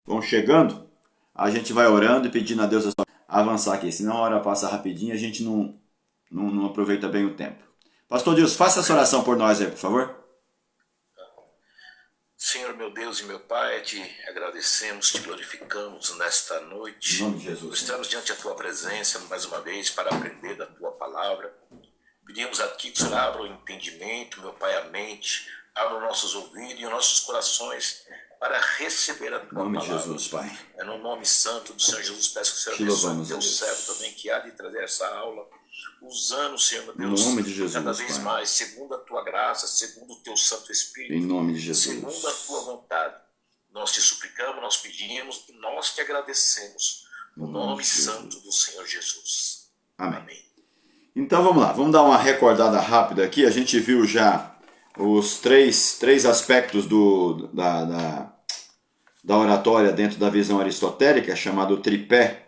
vão chegando, a gente vai orando e pedindo a Deus avançar aqui, senão a hora passa rapidinho e a gente não aproveita bem o tempo. Pastor Deus, faça essa oração por nós aí, por favor. Senhor, meu Deus e meu Pai, te agradecemos, te glorificamos nesta noite. Em nome de Jesus. Estamos diante da tua presença mais uma vez para aprender da tua palavra. Pedimos a ti que o Senhor abra o entendimento, meu Pai, a mente, abra os nossos ouvidos e os nossos corações para receber a tua palavra. Em nome de Jesus, Pai. É no nome santo do Senhor Jesus, peço que o Senhor abençoe o teu servo também, que há de trazer essa aula, usando, Senhor, meu Deus, em nome de Jesus, cada vez Pai. mais, segundo a tua graça, segundo o teu Santo Espírito, em nome de Jesus, segundo a tua vontade. Nós te suplicamos, nós pedimos e nós te agradecemos, no nome santo do Senhor Jesus. Amém. Amém. Então vamos lá, vamos dar uma recordada rápida aqui. A gente viu já os três aspectos da oratória dentro da visão aristotélica, chamado tripé.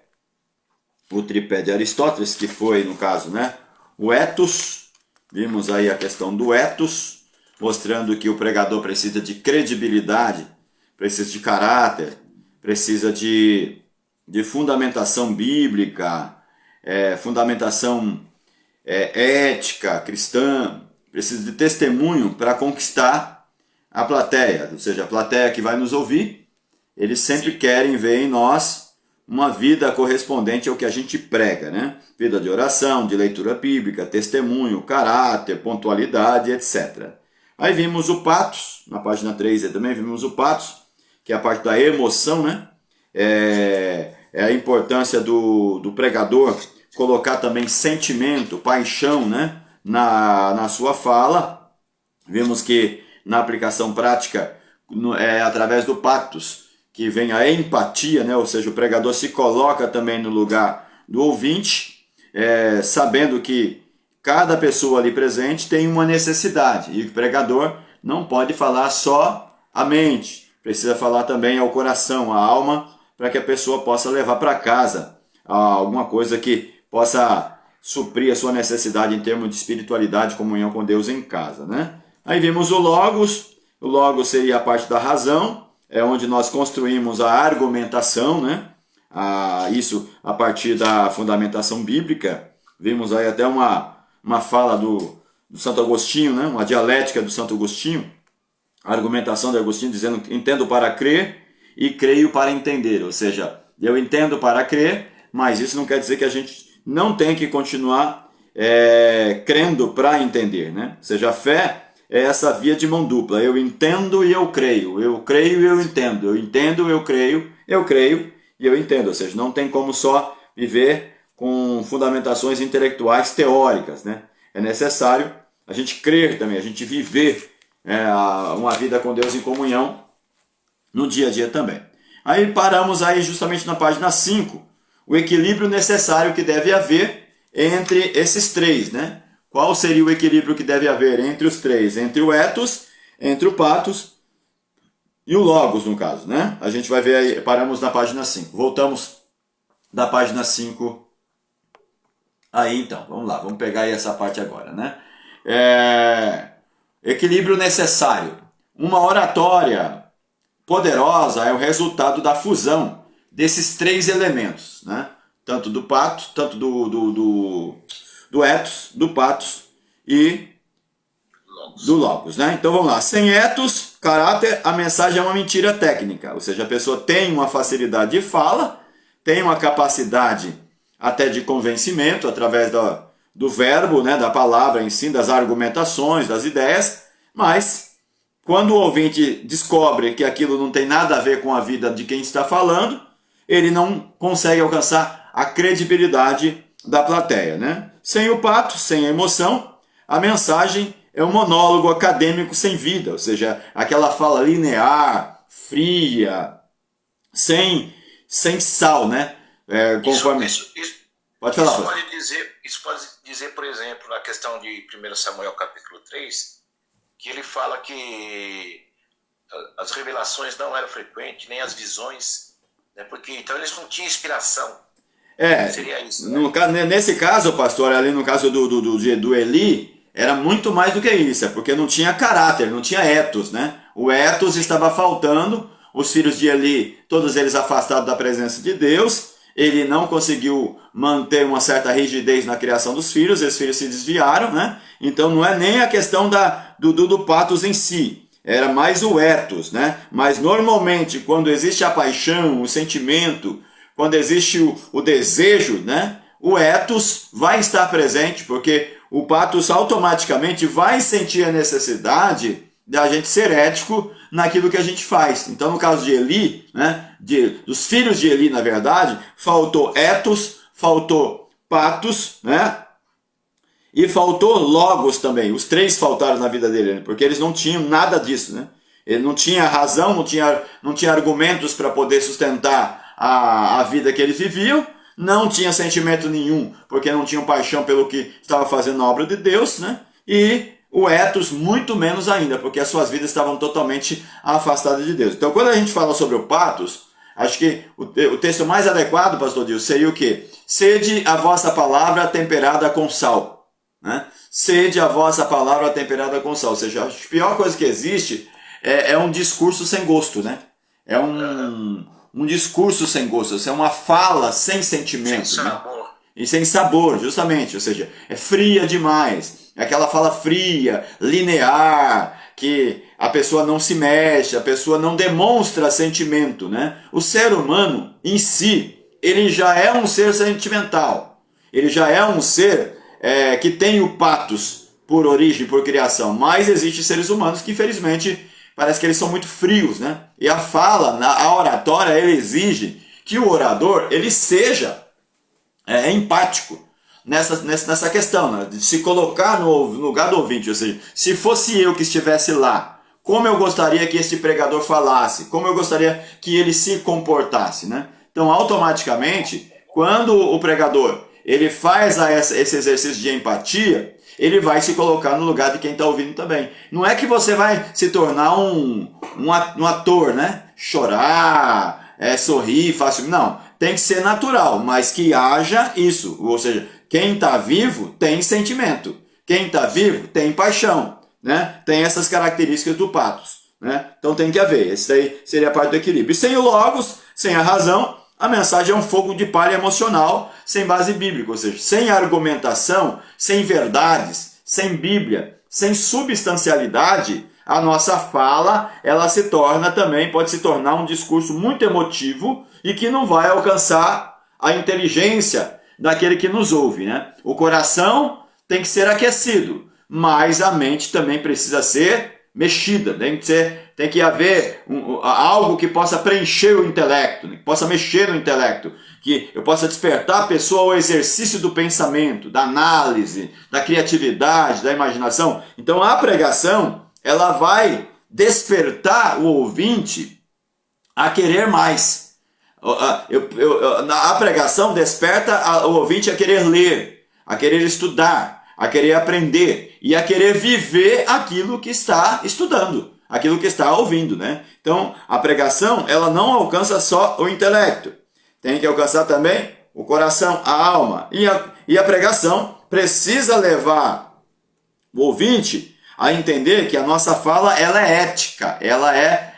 O tripé de Aristóteles, que foi, no caso, né, o ethos. Vimos aí a questão do ethos, mostrando que o pregador precisa de credibilidade, precisa de caráter, precisa de fundamentação bíblica, fundamentação ética, cristã, precisa de testemunho para conquistar a plateia, ou seja, a plateia que vai nos ouvir, eles sempre querem ver em nós uma vida correspondente ao que a gente prega, né? Vida de oração, de leitura bíblica, testemunho, caráter, pontualidade, etc. Aí vimos o patos, na página 3 também vimos o patos, que é a parte da emoção, né? É a importância do pregador colocar também sentimento, paixão, né, na sua fala. Vimos que na aplicação prática, através do patos, que vem a empatia, né, ou seja, o pregador se coloca também no lugar do ouvinte, sabendo que cada pessoa ali presente tem uma necessidade, e o pregador não pode falar só a mente, precisa falar também ao coração, à alma, para que a pessoa possa levar para casa alguma coisa que possa suprir a sua necessidade em termos de espiritualidade, comunhão com Deus em casa, né? Aí vimos o logos seria a parte da razão, é onde nós construímos a argumentação, né? Isso a partir da fundamentação bíblica. Vimos aí até uma fala do Santo Agostinho, né? Uma dialética do Santo Agostinho, a argumentação de Agostinho dizendo: entendo para crer e creio para entender, ou seja, eu entendo para crer, mas isso não quer dizer que a gente não tem que continuar crendo para entender, né? Ou seja, a fé é essa via de mão dupla. Eu entendo e eu creio e eu entendo. Eu entendo, eu creio e eu entendo. Ou seja, não tem como só viver com fundamentações intelectuais teóricas, né? É necessário a gente crer também, a gente viver uma vida com Deus em comunhão no dia a dia também. Aí paramos aí justamente na página 5, o equilíbrio necessário que deve haver entre esses três, né? Qual seria o equilíbrio que deve haver entre os três? Entre o ethos, entre o patos e o logos, no caso, né? A gente vai ver aí, paramos na página 5. Voltamos da página 5 aí então. Vamos lá, vamos pegar aí essa parte agora, né? Equilíbrio necessário. Uma oratória poderosa é o resultado da fusão desses três elementos, né? Tanto do patos, tanto do ethos, do patos e do logos, né? Então vamos lá. Sem ethos, caráter, a mensagem é uma mentira técnica, ou seja, a pessoa tem uma facilidade de fala, tem uma capacidade até de convencimento através do verbo, né, da palavra em si, das argumentações, das ideias, mas quando o ouvinte descobre que aquilo não tem nada a ver com a vida de quem está falando, ele não consegue alcançar a credibilidade da plateia, né? Sem o pato, sem a emoção, a mensagem é um monólogo acadêmico sem vida, ou seja, aquela fala linear, fria, sem sal, né? Conforme... Pode falar. Isso pode dizer, por exemplo, na questão de 1 Samuel capítulo 3, que ele fala que as revelações não eram frequentes, nem as visões, né? Porque então eles não tinham inspiração. Seria isso, né? Nesse caso, pastor, ali no caso do Eli, era muito mais do que isso, porque não tinha caráter, não tinha ethos, né? O ethos estava faltando, os filhos de Eli, todos eles afastados da presença de Deus. Ele não conseguiu manter uma certa rigidez na criação dos filhos, esses filhos se desviaram, né? Então não é nem a questão do patos em si, era mais o ethos, né? Mas normalmente quando existe a paixão, o sentimento, quando existe o desejo, né? O ethos vai estar presente, porque o patos automaticamente vai sentir a necessidade da gente ser ético naquilo que a gente faz. Então, no caso de Eli, né, dos filhos de Eli, na verdade, faltou ethos, faltou patos, né, e faltou logos também. Os três faltaram na vida dele, porque eles não tinham nada disso, né? Ele não tinha razão, não tinha argumentos para poder sustentar a vida que eles viviam, não tinha sentimento nenhum, porque não tinham paixão pelo que estava fazendo na obra de Deus, né? E o ethos muito menos ainda, porque as suas vidas estavam totalmente afastadas de Deus. Então, quando a gente fala sobre o patos, acho que o texto mais adequado, pastor Dilson, seria o quê? Sede a vossa palavra temperada com sal. Né? Sede a vossa palavra temperada com sal. Ou seja, a pior coisa que existe é um discurso sem gosto, né? É um discurso sem gosto, é uma fala sem sentimento. Sem sabor. Né? E sem sabor, justamente. Ou seja, é fria demais. É aquela fala fria, linear, que a pessoa não se mexe, a pessoa não demonstra sentimento, né? O ser humano em si, ele já é um ser sentimental. Ele já é um ser que tem o patos por origem, por criação. Mas existem seres humanos que, infelizmente, parece que eles são muito frios, né? E a fala, a oratória, ele exige que o orador, ele seja empático. Nessa questão, né, de se colocar no lugar do ouvinte, ou seja, se fosse eu que estivesse lá, como eu gostaria que este pregador falasse, como eu gostaria que ele se comportasse, né? Então, automaticamente, quando o pregador ele faz esse exercício de empatia, ele vai se colocar no lugar de quem está ouvindo também. Não é que você vai se tornar um ator, né? Chorar, sorrir facilmente, não. Tem que ser natural, mas que haja isso, ou seja, quem está vivo tem sentimento. Quem está vivo tem paixão. Né? Tem essas características do patos. Né? Então tem que haver. Esse aí seria a parte do equilíbrio. E sem o logos, sem a razão, a mensagem é um fogo de palha emocional sem base bíblica. Ou seja, sem argumentação, sem verdades, sem Bíblia, sem substancialidade, a nossa fala ela se torna também, pode se tornar um discurso muito emotivo e que não vai alcançar a inteligência daquele que nos ouve, né? O coração tem que ser aquecido, mas a mente também precisa ser mexida, tem que haver algo que possa preencher o intelecto, que possa mexer no intelecto, que eu possa despertar a pessoa ao exercício do pensamento, da análise, da criatividade, da imaginação. Então a pregação, ela vai despertar o ouvinte a querer mais. A pregação desperta o ouvinte a querer ler, a querer estudar, a querer aprender e a querer viver aquilo que está estudando, aquilo que está ouvindo, né? Então, a pregação, ela não alcança só o intelecto, tem que alcançar também o coração, a alma. E a pregação precisa levar o ouvinte a entender que a nossa fala, ela é ética, ela é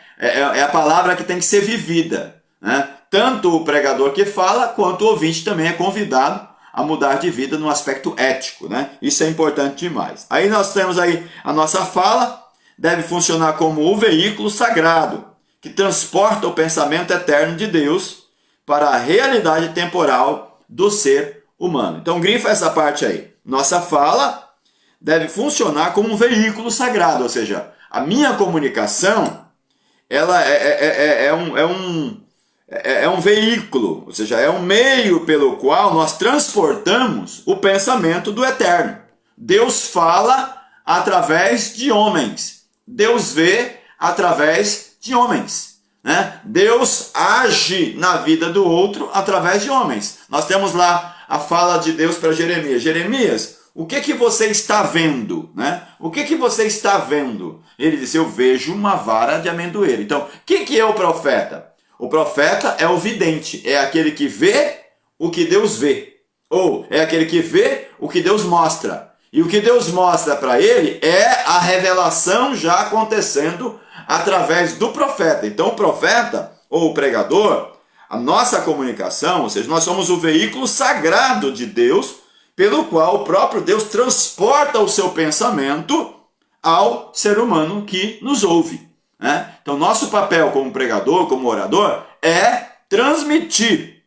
a palavra que tem que ser vivida, né? Tanto o pregador que fala, quanto o ouvinte também é convidado a mudar de vida no aspecto ético, né? Isso é importante demais. Aí nós temos aí a nossa fala, deve funcionar como o veículo sagrado, que transporta o pensamento eterno de Deus para a realidade temporal do ser humano. Então grifa essa parte aí. Nossa fala deve funcionar como um veículo sagrado, ou seja, a minha comunicação, ela é um veículo, ou seja, é um meio pelo qual nós transportamos o pensamento do eterno. Deus fala através de homens. Deus vê através de homens. Né? Deus age na vida do outro através de homens. Nós temos lá a fala de Deus para Jeremias. Jeremias, o que você está vendo? Né? O que você está vendo? Ele disse, eu vejo uma vara de amendoeiro. Então, o que é o profeta? O profeta é o vidente, é aquele que vê o que Deus vê, ou é aquele que vê o que Deus mostra. E o que Deus mostra para ele é a revelação já acontecendo através do profeta. Então o profeta ou o pregador, a nossa comunicação, ou seja, nós somos o veículo sagrado de Deus, pelo qual o próprio Deus transporta o seu pensamento ao ser humano que nos ouve, né? Então nosso papel como pregador, como orador, é transmitir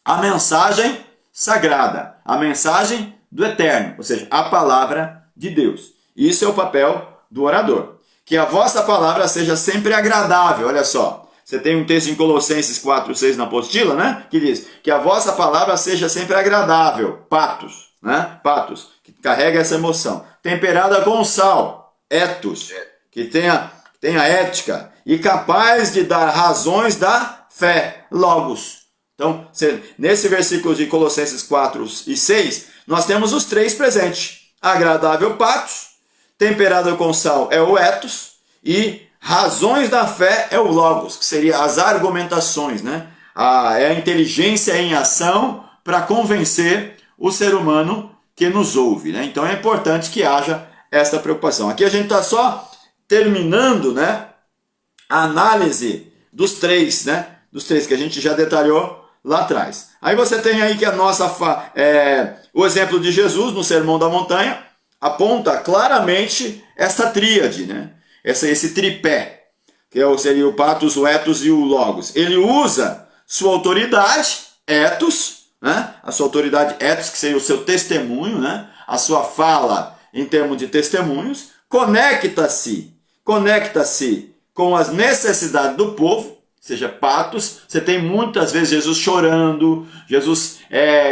a mensagem sagrada, a mensagem do eterno, ou seja, a palavra de Deus. Isso é o papel do orador. Que a vossa palavra seja sempre agradável. Olha só, você tem um texto em Colossenses 4:6 na apostila, né? Que diz que a vossa palavra seja sempre agradável, patos, né? Patos, que carrega essa emoção. Temperada com sal, etos, que tenha ética e capaz de dar razões da fé, logos. Então, nesse versículo de Colossenses 4:6, nós temos os três presentes. Agradável, patos, temperado com sal é o etos, e razões da fé é o logos, que seria as argumentações, né? É a inteligência em ação para convencer o ser humano que nos ouve, né? Então é importante que haja essa preocupação. Aqui a gente está só terminando, né, a análise dos três, né? Dos três que a gente já detalhou lá atrás. Aí você tem aí que o exemplo de Jesus no Sermão da Montanha aponta claramente essa tríade, né? Esse tripé, que seria o patos, o etos e o logos. Ele usa sua autoridade, etos, né? A sua autoridade etos, que seria o seu testemunho, né? A sua fala em termos de testemunhos, conecta-se com as necessidades do povo, seja patos. Você tem muitas vezes Jesus chorando, Jesus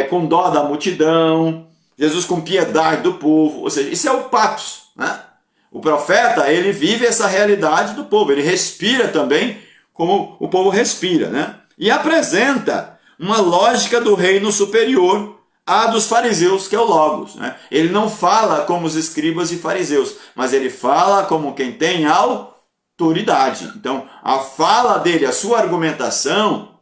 com dó da multidão, Jesus com piedade do povo, ou seja, isso é o patos, né? O profeta, ele vive essa realidade do povo, ele respira também como o povo respira, né? E apresenta uma lógica do reino superior à dos fariseus, que é o logos, né? Ele não fala como os escribas e fariseus, mas ele fala como quem tem autoridade. Então, a fala dele, a sua argumentação,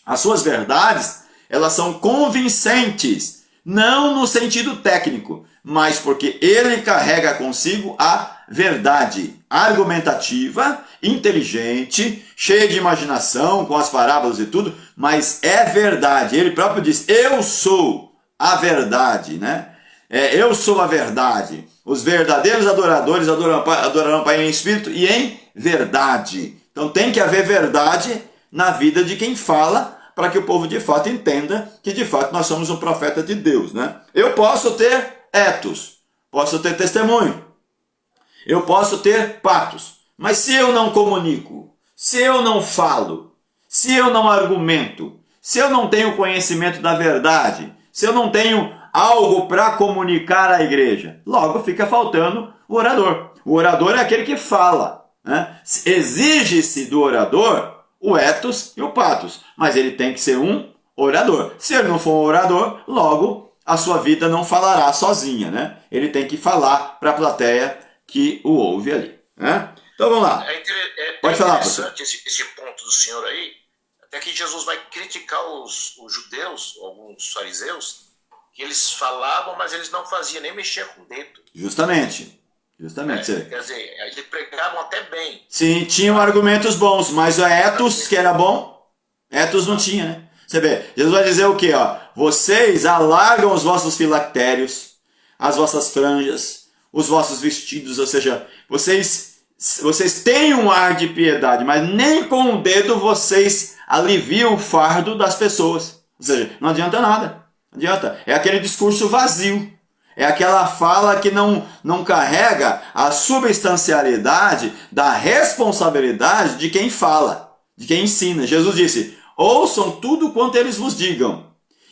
as suas verdades, elas são convincentes, não no sentido técnico, mas porque ele carrega consigo a verdade argumentativa, inteligente, cheia de imaginação, com as parábolas e tudo, mas é verdade. Ele próprio diz, eu sou a verdade, né? Eu sou a verdade. Os verdadeiros adoradores adorarão Pai em espírito e em verdade. Então tem que haver verdade na vida de quem fala, para que o povo de fato entenda que de fato nós somos um profeta de Deus, né? Eu posso ter etos, posso ter testemunho, eu posso ter patos, mas se eu não comunico, se eu não falo, se eu não argumento, se eu não tenho conhecimento da verdade, se eu não tenho algo para comunicar à igreja, logo fica faltando o orador. O orador é aquele que fala, né? Exige-se do orador o etos e o patos, mas ele tem que ser um orador. Se ele não for um orador, logo a sua vida não falará sozinha, né? Ele tem que falar para a plateia que o ouve ali, né? Então vamos lá. Pode falar, pastor. Esse ponto do senhor aí, até que Jesus vai criticar os judeus, alguns fariseus, que eles falavam, mas eles não faziam, nem mexer com o dedo. Justamente. Quer dizer, eles pregavam até bem. Sim, tinham argumentos bons, mas o etos, que era bom, etos não tinha, né? Você vê, Jesus vai dizer o quê? Ó? Vocês alargam os vossos filactérios, as vossas franjas, os vossos vestidos, ou seja, vocês têm um ar de piedade, mas nem com o dedo vocês aliviam o fardo das pessoas. Ou seja, não adianta nada. Não adianta. É aquele discurso vazio. É aquela fala que não carrega a substancialidade da responsabilidade de quem fala, de quem ensina. Jesus disse, ouçam tudo quanto eles vos digam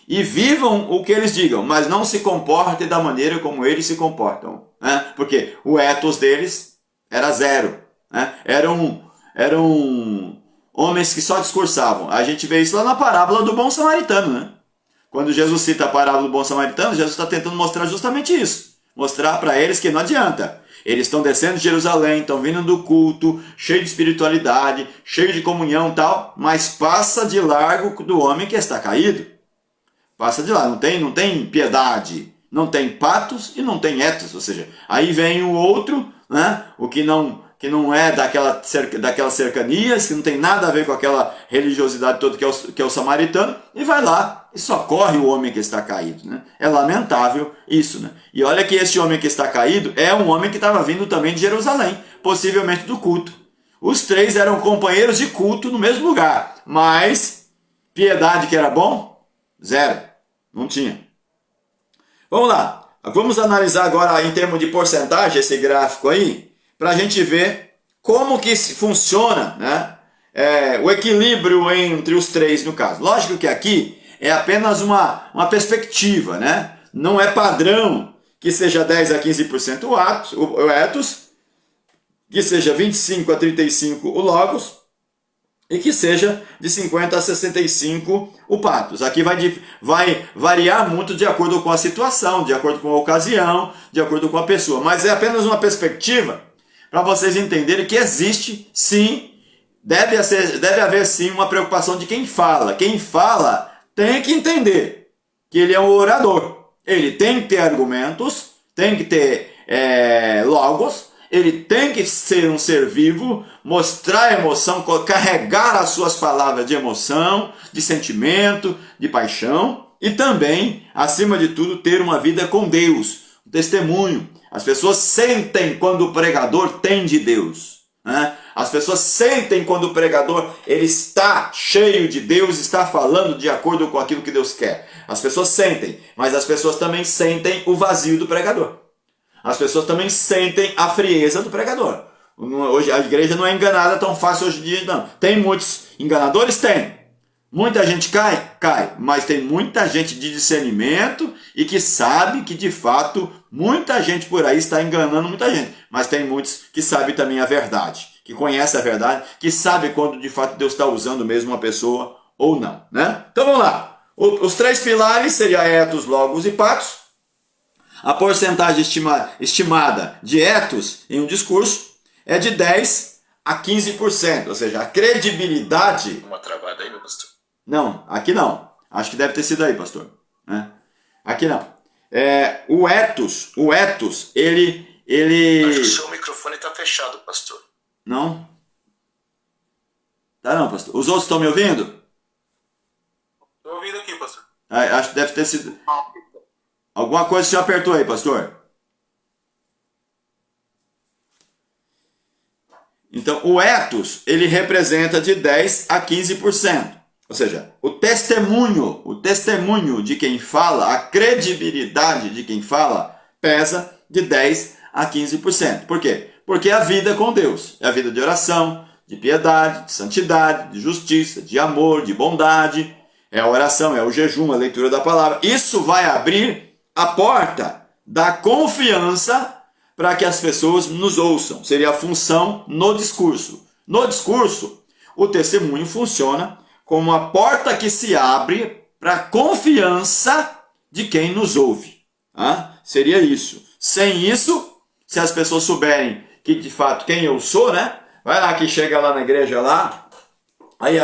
e vivam o que eles digam, mas não se comportem da maneira como eles se comportam, né? Porque o ethos deles era zero, né? Eram homens que só discursavam. A gente vê isso lá na parábola do bom samaritano, né? Quando Jesus cita a parábola do bom samaritano, Jesus está tentando mostrar justamente isso. Mostrar para eles que não adianta. Eles estão descendo de Jerusalém, estão vindo do culto, cheio de espiritualidade, cheio de comunhão e tal, mas passa de largo do homem que está caído. Passa de lá, não tem piedade, não tem patos e não tem etos, ou seja, aí vem o outro, né? O que não é daquelas cercanias, que não tem nada a ver com aquela religiosidade toda que é o samaritano, e vai lá e socorre o homem que está caído. Né? É lamentável isso. Né? E olha que esse homem que está caído é um homem que estava vindo também de Jerusalém, possivelmente do culto. Os três eram companheiros de culto no mesmo lugar, mas piedade que era bom? Zero. Não tinha. Vamos lá. Vamos analisar agora em termos de porcentagem esse gráfico aí, para a gente ver como que funciona, né? O equilíbrio entre os três no caso. Lógico que aqui é apenas uma perspectiva, né? Não é padrão que seja 10 a 15% o etos, que seja 25 a 35 o logos, e que seja de 50 a 65 o patos. Aqui vai variar muito de acordo com a situação, de acordo com a ocasião, de acordo com a pessoa. Mas é apenas uma perspectiva para vocês entenderem que existe, sim, deve haver sim uma preocupação de quem fala. Quem fala tem que entender que ele é um orador. Ele tem que ter argumentos, tem que ter logos, ele tem que ser um ser vivo, mostrar emoção, carregar as suas palavras de emoção, de sentimento, de paixão e também, acima de tudo, ter uma vida com Deus, um testemunho. As pessoas sentem quando o pregador tem de Deus. Né? As pessoas sentem quando o pregador ele está cheio de Deus, está falando de acordo com aquilo que Deus quer. As pessoas sentem, mas as pessoas também sentem o vazio do pregador. As pessoas também sentem a frieza do pregador. Hoje a igreja não é enganada tão fácil hoje em dia, não. Tem muitos enganadores? Tem. Muita gente cai? Cai. Mas tem muita gente de discernimento e que sabe que, de fato, muita gente por aí está enganando muita gente. Mas tem muitos que sabem também a verdade, que conhecem a verdade, que sabem quando, de fato, Deus está usando mesmo uma pessoa ou não. Né? Então vamos lá. Os três pilares seriam etos, logos e patos. A porcentagem estimada de etos em um discurso é de 10 a 15%, ou seja, a credibilidade... Uma travada aí, meu pastor? Não, aqui não. Acho que deve ter sido aí, pastor. Né? Aqui não. O etos, ele... Acho que o seu microfone está fechado, pastor. Não? Tá não, pastor. Os outros estão me ouvindo? Estou ouvindo aqui, pastor. Acho que deve ter sido... Alguma coisa você apertou aí, pastor? Então, o etos, ele representa de 10 a 15%. Ou seja, o testemunho de quem fala, a credibilidade de quem fala, pesa de 10 a 15%. Por quê? Porque é a vida com Deus. É a vida de oração, de piedade, de santidade, de justiça, de amor, de bondade. É a oração, é o jejum, a leitura da palavra. Isso vai abrir a porta da confiança para que as pessoas nos ouçam. Seria a função no discurso. No discurso, o testemunho funciona como a porta que se abre para a confiança de quem nos ouve. Seria isso. Sem isso, se as pessoas souberem que de fato quem eu sou, né? Vai lá que chega lá na igreja lá, aí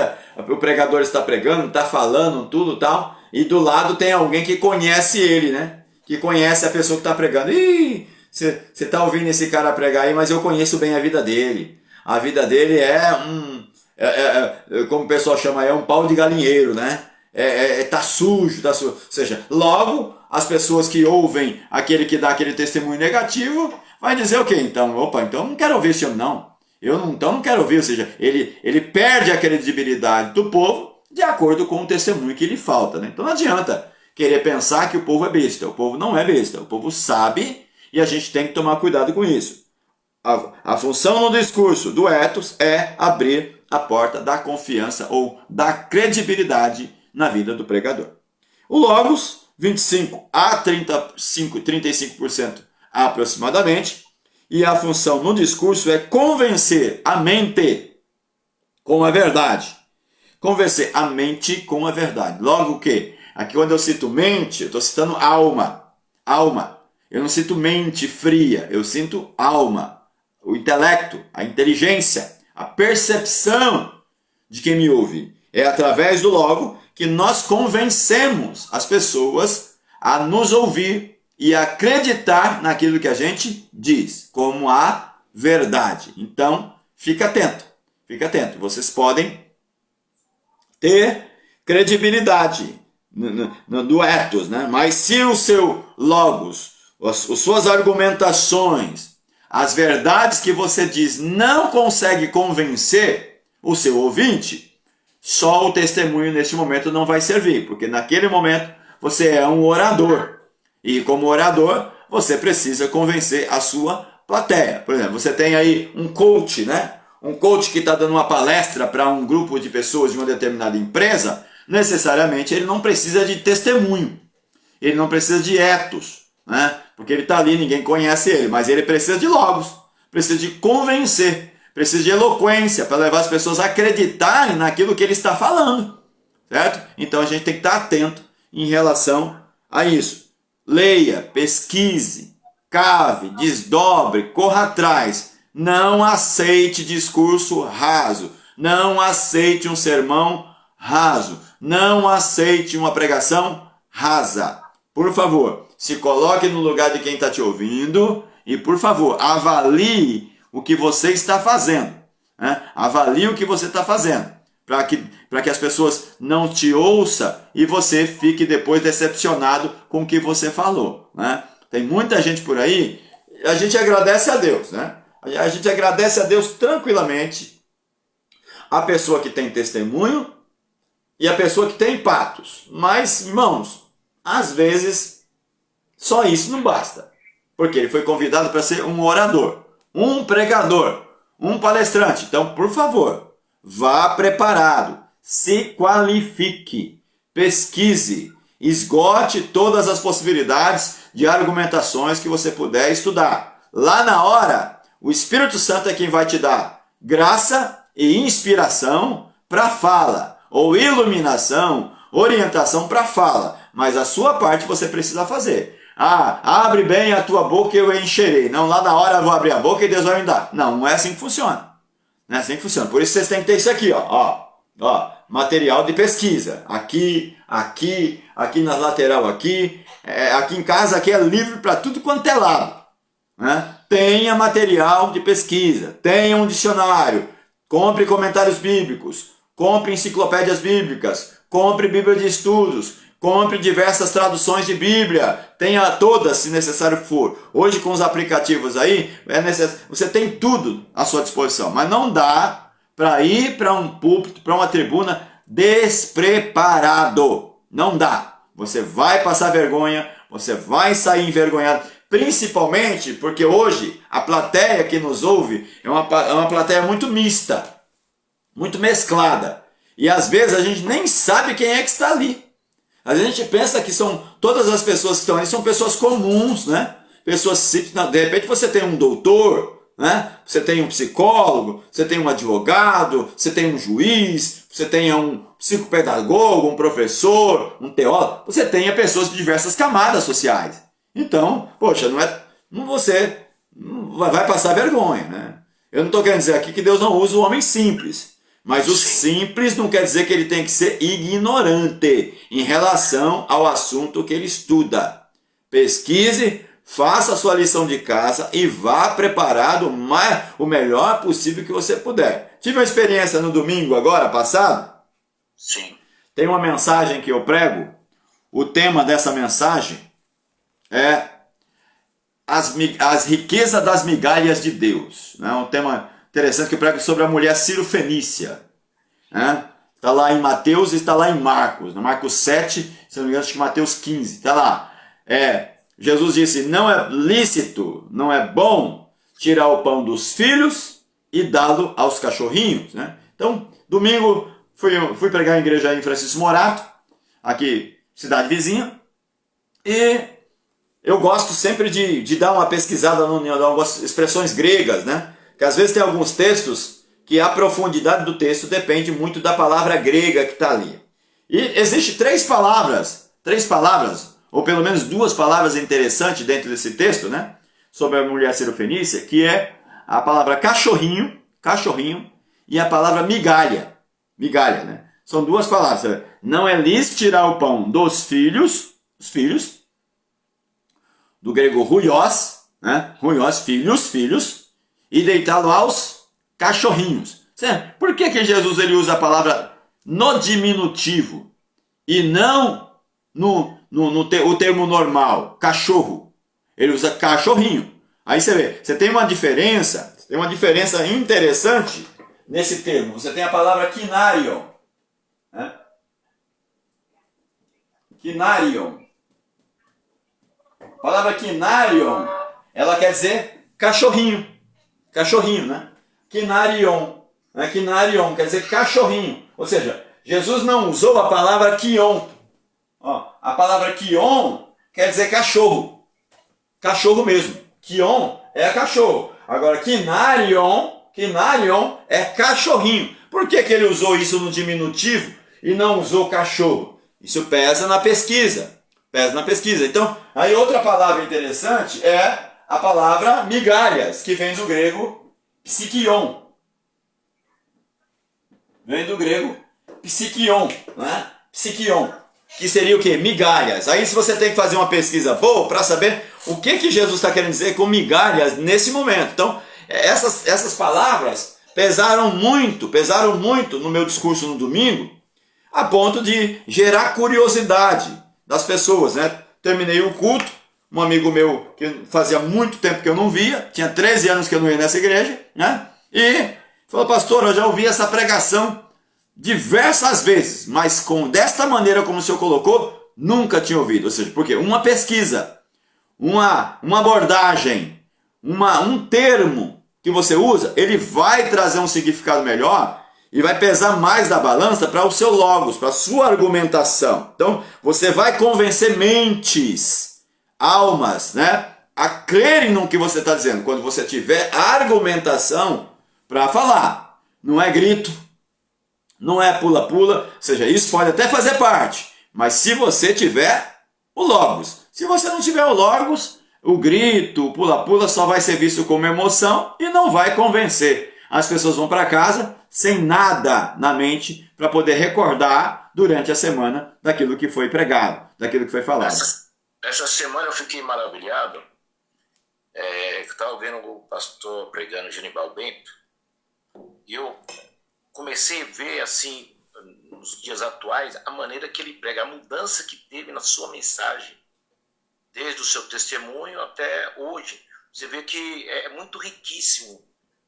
o pregador está pregando, está falando tudo tal, e do lado tem alguém que conhece ele, né? Que conhece a pessoa que está pregando. Ih, você está ouvindo esse cara pregar aí, mas eu conheço bem a vida dele. A vida dele como o pessoal chama, é um pau de galinheiro, né? Tá sujo, tá sujo. Ou seja, logo as pessoas que ouvem aquele que dá aquele testemunho negativo, vai dizer o quê? Então, então não quero ouvir esse homem, não. Então não quero ouvir. Ou seja, ele perde a credibilidade do povo de acordo com o testemunho que lhe falta, né? Então não adianta querer pensar que o povo é besta. O povo não é besta. O povo sabe e a gente tem que tomar cuidado com isso. A função no discurso do etos é abrir a porta da confiança ou da credibilidade na vida do pregador. O logos, 25 a 35% aproximadamente. E a função no discurso é convencer a mente com a verdade. Convencer a mente com a verdade. Logo o quê? Aqui quando eu cito mente, eu estou citando alma. Alma. Eu não cito mente fria, eu sinto alma. O intelecto, a inteligência, a percepção de quem me ouve. É através do logo que nós convencemos as pessoas a nos ouvir e acreditar naquilo que a gente diz, como a verdade. Então, fica atento, fica atento. Vocês podem ter credibilidade do ethos, né? Mas se o seu logos, as suas argumentações, as verdades que você diz não consegue convencer o seu ouvinte, só o testemunho neste momento não vai servir, porque naquele momento você é um orador. E como orador, você precisa convencer a sua plateia. Por exemplo, você tem aí um coach, né? Um coach que está dando uma palestra para um grupo de pessoas de uma determinada empresa, necessariamente ele não precisa de testemunho. Ele não precisa de ethos, né? Porque ele está ali, ninguém conhece ele, mas ele precisa de logos, precisa de convencer, precisa de eloquência para levar as pessoas a acreditarem naquilo que ele está falando, certo? Então a gente tem que estar atento em relação a isso. Leia, pesquise, cave, desdobre, corra atrás. Não aceite discurso raso. Não aceite um sermão raso. Não aceite uma pregação rasa. Por favor, se coloque no lugar de quem está te ouvindo e, por favor, avalie o que você está fazendo. Né? Avalie o que você está fazendo. Para que as pessoas não te ouçam e você fique depois decepcionado com o que você falou. Né? Tem muita gente por aí, a gente agradece a Deus, né? A gente agradece a Deus tranquilamente a pessoa que tem testemunho e a pessoa que tem patos. Mas, irmãos, às vezes só isso não basta. Porque ele foi convidado para ser um orador, um pregador, um palestrante. Então, por favor, vá preparado, se qualifique, pesquise, esgote todas as possibilidades de argumentações que você puder estudar. Lá na hora, o Espírito Santo é quem vai te dar graça e inspiração para a fala, ou iluminação, orientação para a fala. Mas a sua parte você precisa fazer. Abre bem a tua boca e eu encherei. Não, lá na hora eu vou abrir a boca e Deus vai me dar. Não, não é assim que funciona. Não é assim que funciona. Por isso vocês têm que ter isso aqui, ó, material de pesquisa. Aqui na lateral aqui em casa aqui é livre para tudo quanto é lado. Né? Tenha material de pesquisa, tenha um dicionário, compre comentários bíblicos, compre enciclopédias bíblicas, compre Bíblia de estudos, compre diversas traduções de Bíblia, tenha todas se necessário for. Hoje com os aplicativos aí, você tem tudo à sua disposição, mas não dá para ir para um púlpito, para uma tribuna despreparado. Não dá. Você vai passar vergonha, você vai sair envergonhado, principalmente porque hoje a plateia que nos ouve é uma plateia muito mista, muito mesclada. E às vezes a gente nem sabe quem é que está ali. A gente pensa que todas as pessoas que estão ali são pessoas comuns, né? Pessoas simples. De repente você tem um doutor, né? Você tem um psicólogo, você tem um advogado, você tem um juiz, você tem um psicopedagogo, um professor, um teólogo. Você tem pessoas de diversas camadas sociais. Então, poxa, você vai passar vergonha, né? Eu não estou querendo dizer aqui que Deus não usa o homem simples. Mas o simples não quer dizer que ele tem que ser ignorante em relação ao assunto que ele estuda. Pesquise, faça a sua lição de casa e vá preparado o melhor possível que você puder. Tive uma experiência no domingo agora, passado. Sim. Tem uma mensagem que eu prego. O tema dessa mensagem é as riquezas das migalhas de Deus. É um tema interessante que eu prego sobre a mulher Ciro-Fenícia. Está lá em Mateus e está lá em Marcos. No Marcos 7, se não me engano, acho que Mateus 15. Está lá. Jesus disse, não é lícito, não é bom tirar o pão dos filhos e dá-lo aos cachorrinhos. Né? Então, domingo, fui pregar em igreja em Francisco Morato, aqui, cidade vizinha. E eu gosto sempre de dar uma pesquisada em algumas expressões gregas, né? Que às vezes tem alguns textos que a profundidade do texto depende muito da palavra grega que está ali. E existe três palavras, ou pelo menos duas palavras interessantes dentro desse texto, né? Sobre a mulher Ciro-Fenícia, que é a palavra cachorrinho, e a palavra migalha, né? São duas palavras. Não é lícito tirar o pão dos filhos, do grego huios, né? Huios, filhos, e deitá-lo aos cachorrinhos. Por que Jesus ele usa a palavra no diminutivo e não o termo normal, cachorro? Ele usa cachorrinho. Aí você vê, você tem uma diferença interessante nesse termo. Você tem a palavra kinarion, né? Kinarion. A palavra kinarion, ela quer dizer cachorrinho. Cachorrinho, né? Kinarion. Né? Kinarion quer dizer cachorrinho. Ou seja, Jesus não usou a palavra kion. Ó, a palavra kion quer dizer cachorro. Cachorro mesmo. Kion é cachorro. Agora, kinarion é cachorrinho. Por que ele usou isso no diminutivo e não usou cachorro? Isso pesa na pesquisa. Então, aí outra palavra interessante é a palavra migalhas, que vem do grego psikion. Vem do grego psikion, né? Psikion, que seria o quê? Migalhas. Aí se você tem que fazer uma pesquisa boa para saber o que Jesus está querendo dizer com migalhas nesse momento. Então, essas palavras pesaram muito no meu discurso no domingo, a ponto de gerar curiosidade das pessoas, né? Terminei o culto, um amigo meu que fazia muito tempo que eu não via, tinha 13 anos que eu não ia nessa igreja, né? E falou: pastor, eu já ouvi essa pregação diversas vezes, mas desta maneira como o senhor colocou, nunca tinha ouvido. Ou seja, porque uma pesquisa, uma abordagem, um termo que você usa, ele vai trazer um significado melhor e vai pesar mais da balança para o seu logos, para a sua argumentação. Então, você vai convencer mentes, almas, né, a crerem no que você está dizendo, quando você tiver argumentação para falar. Não é grito, não é pula-pula, ou seja, isso pode até fazer parte, mas se você tiver o logos. Se você não tiver o logos, o grito, o pula-pula só vai ser visto como emoção e não vai convencer. As pessoas vão para casa sem nada na mente para poder recordar durante a semana daquilo que foi pregado, daquilo que foi falado. Essa semana eu fiquei maravilhado. Eu estava vendo o pastor pregando Genival Bento e eu comecei a ver, assim, nos dias atuais, a maneira que ele prega, a mudança que teve na sua mensagem, desde o seu testemunho até hoje. Você vê que é muito riquíssimo,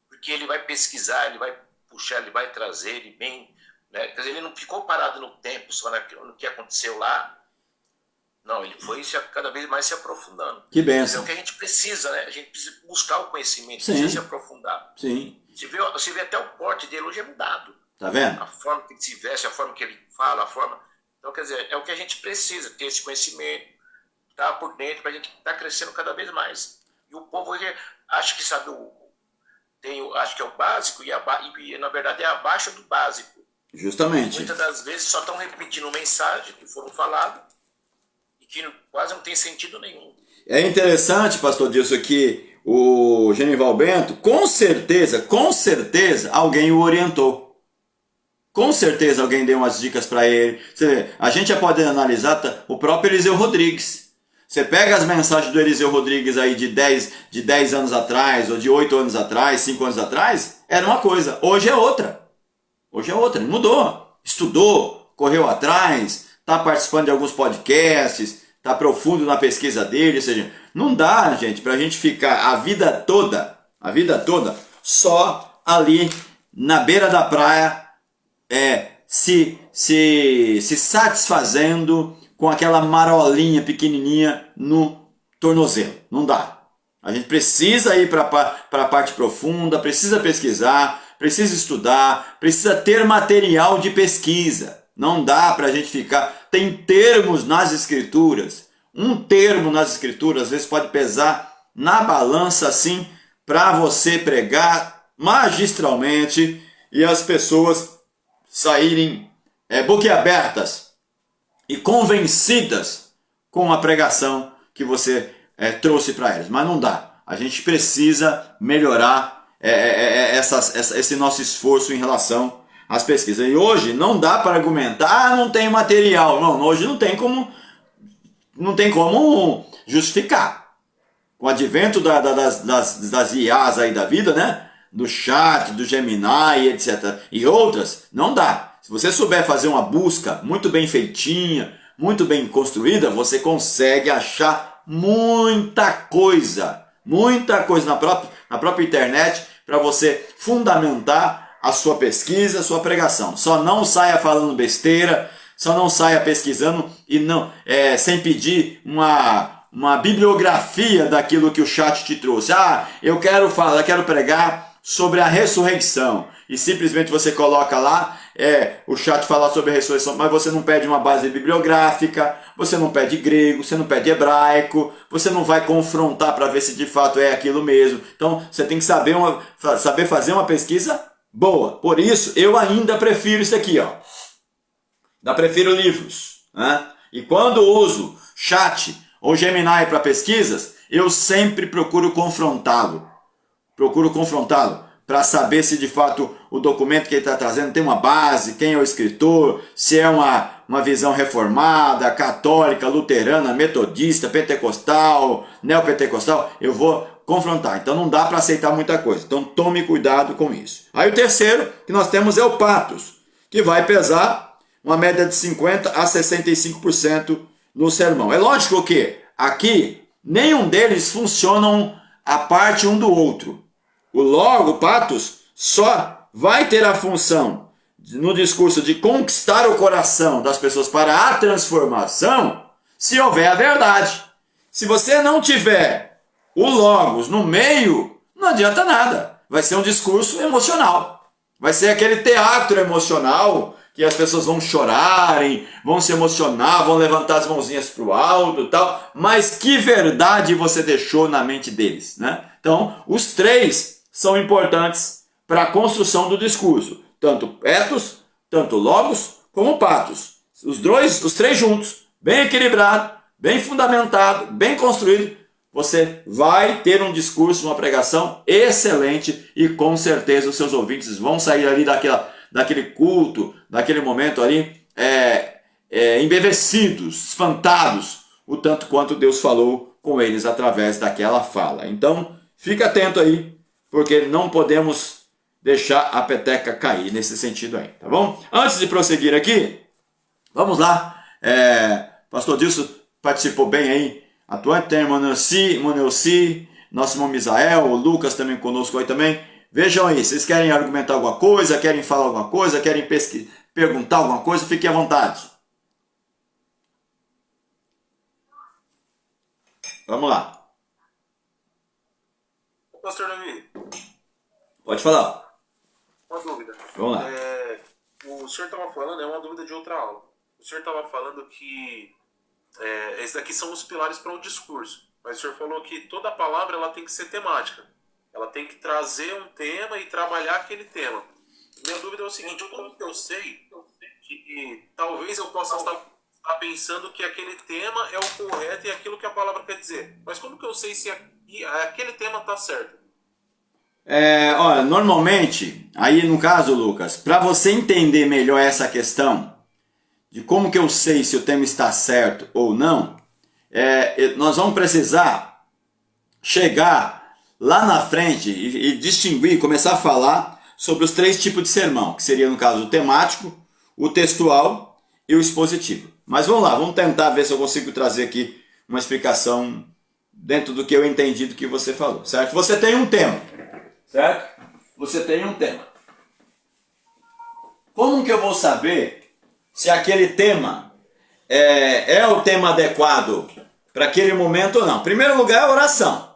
porque ele vai pesquisar, ele vai puxar, ele vai trazer, ele vem, né? Quer dizer, ele não ficou parado no tempo, só no que aconteceu lá. Não, ele foi cada vez mais se aprofundando. Que bênção. É o que a gente precisa, né? A gente precisa buscar o conhecimento, Sim. precisa se aprofundar. Sim. Você vê até o porte dele hoje é mudado. Tá vendo? A forma que ele se veste, a forma que ele fala, a forma... Então, quer dizer, é o que a gente precisa, ter esse conhecimento, estar por dentro, para a gente estar crescendo cada vez mais. E o povo hoje acha que sabe acho que é o básico e na verdade é abaixo do básico. Justamente. Muitas das vezes só estão repetindo mensagens que foram faladas e que quase não tem sentido nenhum. É interessante, pastor Dilson, que o Genival Bento, com certeza, alguém o orientou. Com certeza alguém deu umas dicas para ele. Você vê, a gente já pode analisar o próprio Eliseu Rodrigues. Você pega as mensagens do Eliseu Rodrigues aí de 10 anos atrás, ou de 8 anos atrás, 5 anos atrás, era uma coisa. Hoje é outra. Ele mudou. Estudou, correu atrás, está participando de alguns podcasts, está profundo na pesquisa dele. Ou seja, não dá, gente, para a gente ficar a vida toda só ali na beira da praia, se satisfazendo com aquela marolinha pequenininha no tornozelo. Não dá. A gente precisa ir para a parte profunda, precisa pesquisar, precisa estudar, precisa ter material de pesquisa. Não dá para a gente ficar... Tem termos nas escrituras. Um termo nas escrituras às vezes pode pesar na balança assim para você pregar magistralmente e as pessoas saírem boquiabertas e convencidas com a pregação que você trouxe para eles. Mas não dá. A gente precisa melhorar esse nosso esforço em relação às pesquisas. E hoje não dá para argumentar, não tem material. Não, hoje não tem como justificar. com o advento das IAs aí da vida, né? Do chat, do Gemini, etc. e outras, não dá. Se você souber fazer uma busca muito bem feitinha, muito bem construída, você consegue achar muita coisa na própria internet para você fundamentar a sua pesquisa, a sua pregação. Só não saia falando besteira, só não saia pesquisando e não sem pedir uma bibliografia daquilo que o chat te trouxe. Ah, eu quero pregar sobre a ressurreição. E simplesmente você coloca lá, o chat fala sobre a ressurreição, mas você não pede uma base bibliográfica, você não pede grego, você não pede hebraico, você não vai confrontar para ver se de fato é aquilo mesmo. Então você tem que saber fazer uma pesquisa boa. Por isso, eu ainda prefiro isso aqui, ó. Ainda prefiro livros, né? E quando uso chat ou Gemini para pesquisas, eu sempre procuro confrontá-lo para saber se de fato o documento que ele está trazendo tem uma base, quem é o escritor, se é uma visão reformada, católica, luterana, metodista, pentecostal, neopentecostal. Eu vou confrontar. Então não dá para aceitar muita coisa. Então tome cuidado com isso. Aí o terceiro que nós temos é o patos, que vai pesar uma média de 50% a 65% no sermão. É lógico que aqui nenhum deles funcionam a parte um do outro. O patos só vai ter a função no discurso de conquistar o coração das pessoas para a transformação se houver a verdade. Se você não tiver o logos no meio, não adianta nada. Vai ser um discurso emocional. Vai ser aquele teatro emocional que as pessoas vão chorarem, vão se emocionar, vão levantar as mãozinhas para o alto e tal. Mas que verdade você deixou na mente deles, né? Então, os três são importantes para a construção do discurso. Tanto ethos, tanto logos, como patos. Os três juntos, bem equilibrado, bem fundamentado, bem construído, você vai ter um discurso, uma pregação excelente e com certeza os seus ouvintes vão sair ali daquele culto, daquele momento ali, embevecidos, espantados, o tanto quanto Deus falou com eles através daquela fala. Então, fica atento aí, porque não podemos deixar a peteca cair nesse sentido aí, tá bom? Antes de prosseguir aqui, vamos lá. Pastor Dilson participou bem aí. Atuante tem Monelci, nosso irmão Misael, o Lucas também conosco aí também. Vejam aí, vocês querem argumentar alguma coisa, querem falar alguma coisa, querem perguntar alguma coisa, fiquem à vontade. Vamos lá. Pastor Davi. Pode falar. Uma dúvida. Vamos lá. O senhor estava falando, é uma dúvida de outra aula. O senhor estava falando que esses daqui são os pilares para um discurso. Mas o senhor falou que toda palavra ela tem que ser temática. Ela tem que trazer um tema e trabalhar aquele tema. Minha dúvida é o seguinte, como que eu sei que talvez eu possa estar pensando que aquele tema é o correto e aquilo que a palavra quer dizer. Mas como que eu sei se aquele tema está certo? Olha, normalmente, aí no caso, Lucas, para você entender melhor essa questão de como que eu sei se o tema está certo ou não, nós vamos precisar chegar lá na frente e distinguir, começar a falar sobre os três tipos de sermão, que seria no caso o temático, o textual e o expositivo. Mas vamos lá, vamos tentar ver se eu consigo trazer aqui uma explicação dentro do que eu entendi do que você falou, certo? Você tem um tema, certo? Você tem um tema. Como que eu vou saber se aquele tema é o tema adequado para aquele momento ou não? Em primeiro lugar, é oração.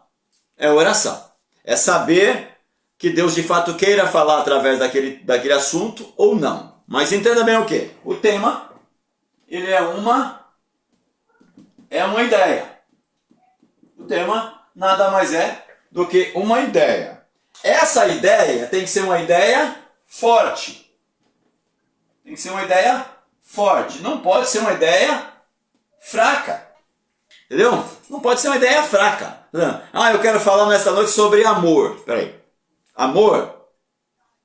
É oração. É saber que Deus de fato queira falar através daquele assunto ou não. Mas entenda bem o quê? O tema, ele é uma ideia. O tema nada mais é do que uma ideia. Essa ideia tem que ser uma ideia forte. Tem que ser uma ideia forte. Não pode ser uma ideia fraca. Entendeu? Não pode ser uma ideia fraca. Eu quero falar nesta noite sobre amor. Peraí. Amor?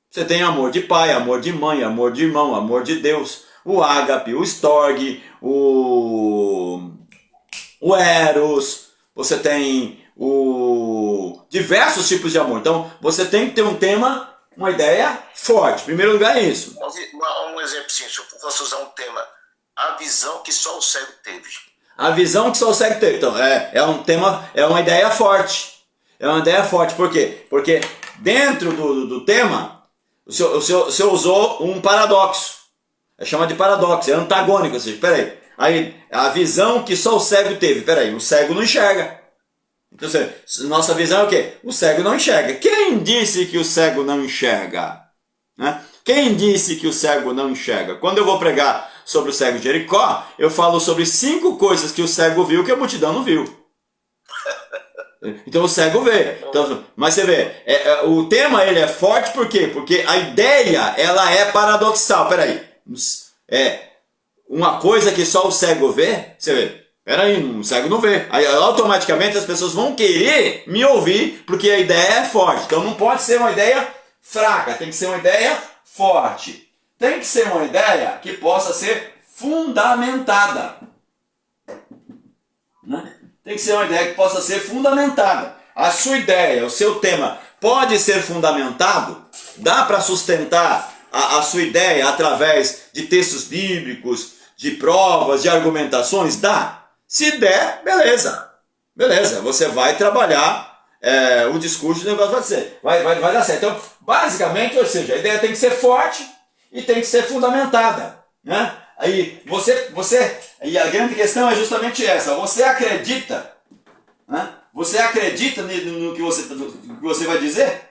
Você tem amor de pai, amor de mãe, amor de irmão, amor de Deus. O ágape, o storge, o eros. Você tem diversos tipos de amor. Então, você tem que ter um tema, uma ideia forte. Em primeiro lugar é isso. Um exemplo simples, se eu fosse usar um tema, a visão que só o cego teve. A visão que só o cego teve. Então, é um tema, é uma ideia forte. É uma ideia forte. Por quê? Porque dentro do tema, o senhor usou um paradoxo. É chamado de paradoxo, é antagônico. Ou seja, peraí. Aí, a visão que só o cego teve. Peraí, o cego não enxerga. Então, nossa visão é o quê? O cego não enxerga. Quem disse que o cego não enxerga? Né? Quem disse que o cego não enxerga? Quando eu vou pregar sobre o cego de Jericó, eu falo sobre 5 coisas que o cego viu que a multidão não viu. Então o cego vê. Então, mas você vê, o tema ele é forte por quê? Porque a ideia ela é paradoxal. Peraí, uma coisa que só o cego vê, você vê. Peraí, o cego não vê. Aí automaticamente as pessoas vão querer me ouvir porque a ideia é forte. Então não pode ser uma ideia fraca, tem que ser uma ideia forte. Tem que ser uma ideia que possa ser fundamentada. Né? Tem que ser uma ideia que possa ser fundamentada. A sua ideia, o seu tema pode ser fundamentado? Dá para sustentar a sua ideia através de textos bíblicos, de provas, de argumentações? Dá. Se der, beleza. Beleza, você vai trabalhar o discurso, o negócio vai dar certo. Então, basicamente, ou seja, a ideia tem que ser forte e tem que ser fundamentada. Né? Aí e a grande questão é justamente essa. Você acredita? Né? Você acredita no que você vai dizer?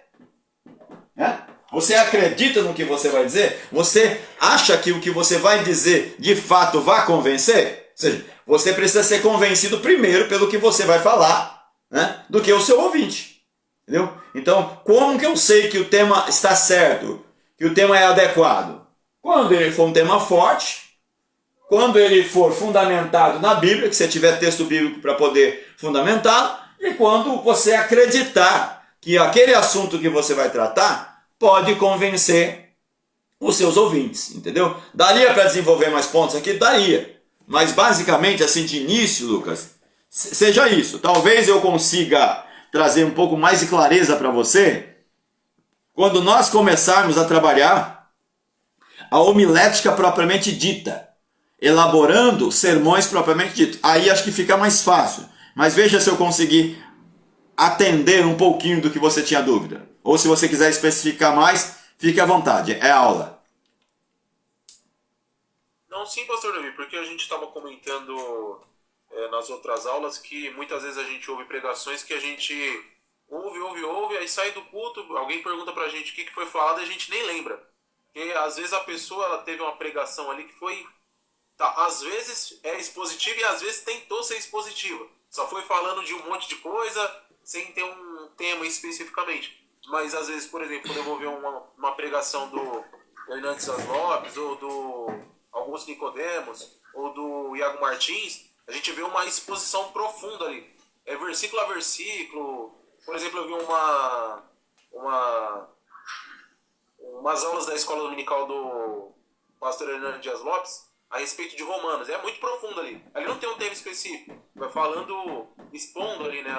Né? Você acredita no que você vai dizer? Você acha que o que você vai dizer de fato vai convencer? Ou seja, você precisa ser convencido primeiro pelo que você vai falar, né, do que o seu ouvinte. Entendeu? Então, como que eu sei que o tema está certo? Que o tema é adequado? Quando ele for um tema forte, quando ele for fundamentado na Bíblia, que você tiver texto bíblico para poder fundamentá-lo, e quando você acreditar que aquele assunto que você vai tratar pode convencer os seus ouvintes, entendeu? Daria para desenvolver mais pontos aqui? Daria. Mas basicamente, assim, de início, Lucas, seja isso. Talvez eu consiga trazer um pouco mais de clareza para você quando nós começarmos a trabalhar a homilética propriamente dita, elaborando sermões propriamente ditos. Aí acho que fica mais fácil. Mas veja se eu conseguir atender um pouquinho do que você tinha dúvida. Ou se você quiser especificar mais, fique à vontade. É aula. Não, sim, pastor Davi, porque a gente estava comentando nas outras aulas que muitas vezes a gente ouve pregações que a gente ouve, aí sai do culto, alguém pergunta pra gente o que foi falado e a gente nem lembra. Porque às vezes a pessoa ela teve uma pregação ali que foi, às vezes é expositiva e às vezes tentou ser expositiva. Só foi falando de um monte de coisa sem ter um tema especificamente. Mas às vezes, por exemplo, quando eu vou ver uma pregação do Hernandes Lopes ou do Augusto Nicodemos ou do Iago Martins, a gente vê uma exposição profunda ali. É versículo a versículo. Por exemplo, eu vi umas aulas da escola dominical do pastor Hernandes Dias Lopes a respeito de Romanos. É muito profundo ali. Ali não tem um tema específico. Vai falando, expondo ali, né,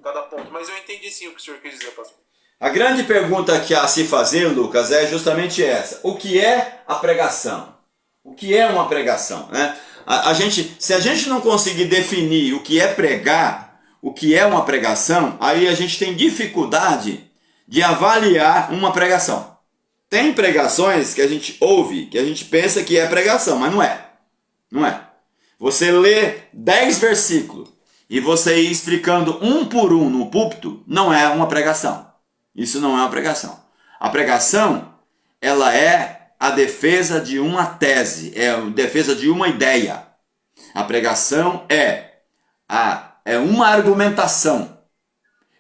cada ponto. Mas eu entendi sim o que o senhor quis dizer, pastor. A grande pergunta que há a se fazer, Lucas, é justamente essa. O que é a pregação? O que é uma pregação? Né? Se a gente não conseguir definir o que é pregar, o que é uma pregação, aí a gente tem dificuldade de avaliar uma pregação. Tem pregações que a gente ouve, que a gente pensa que é pregação, mas não é. Não é. Você lê 10 versículos e você ir explicando um por um no púlpito, não é uma pregação. Isso não é uma pregação. A pregação, ela é a defesa de uma tese, é a defesa de uma ideia. A pregação é uma argumentação.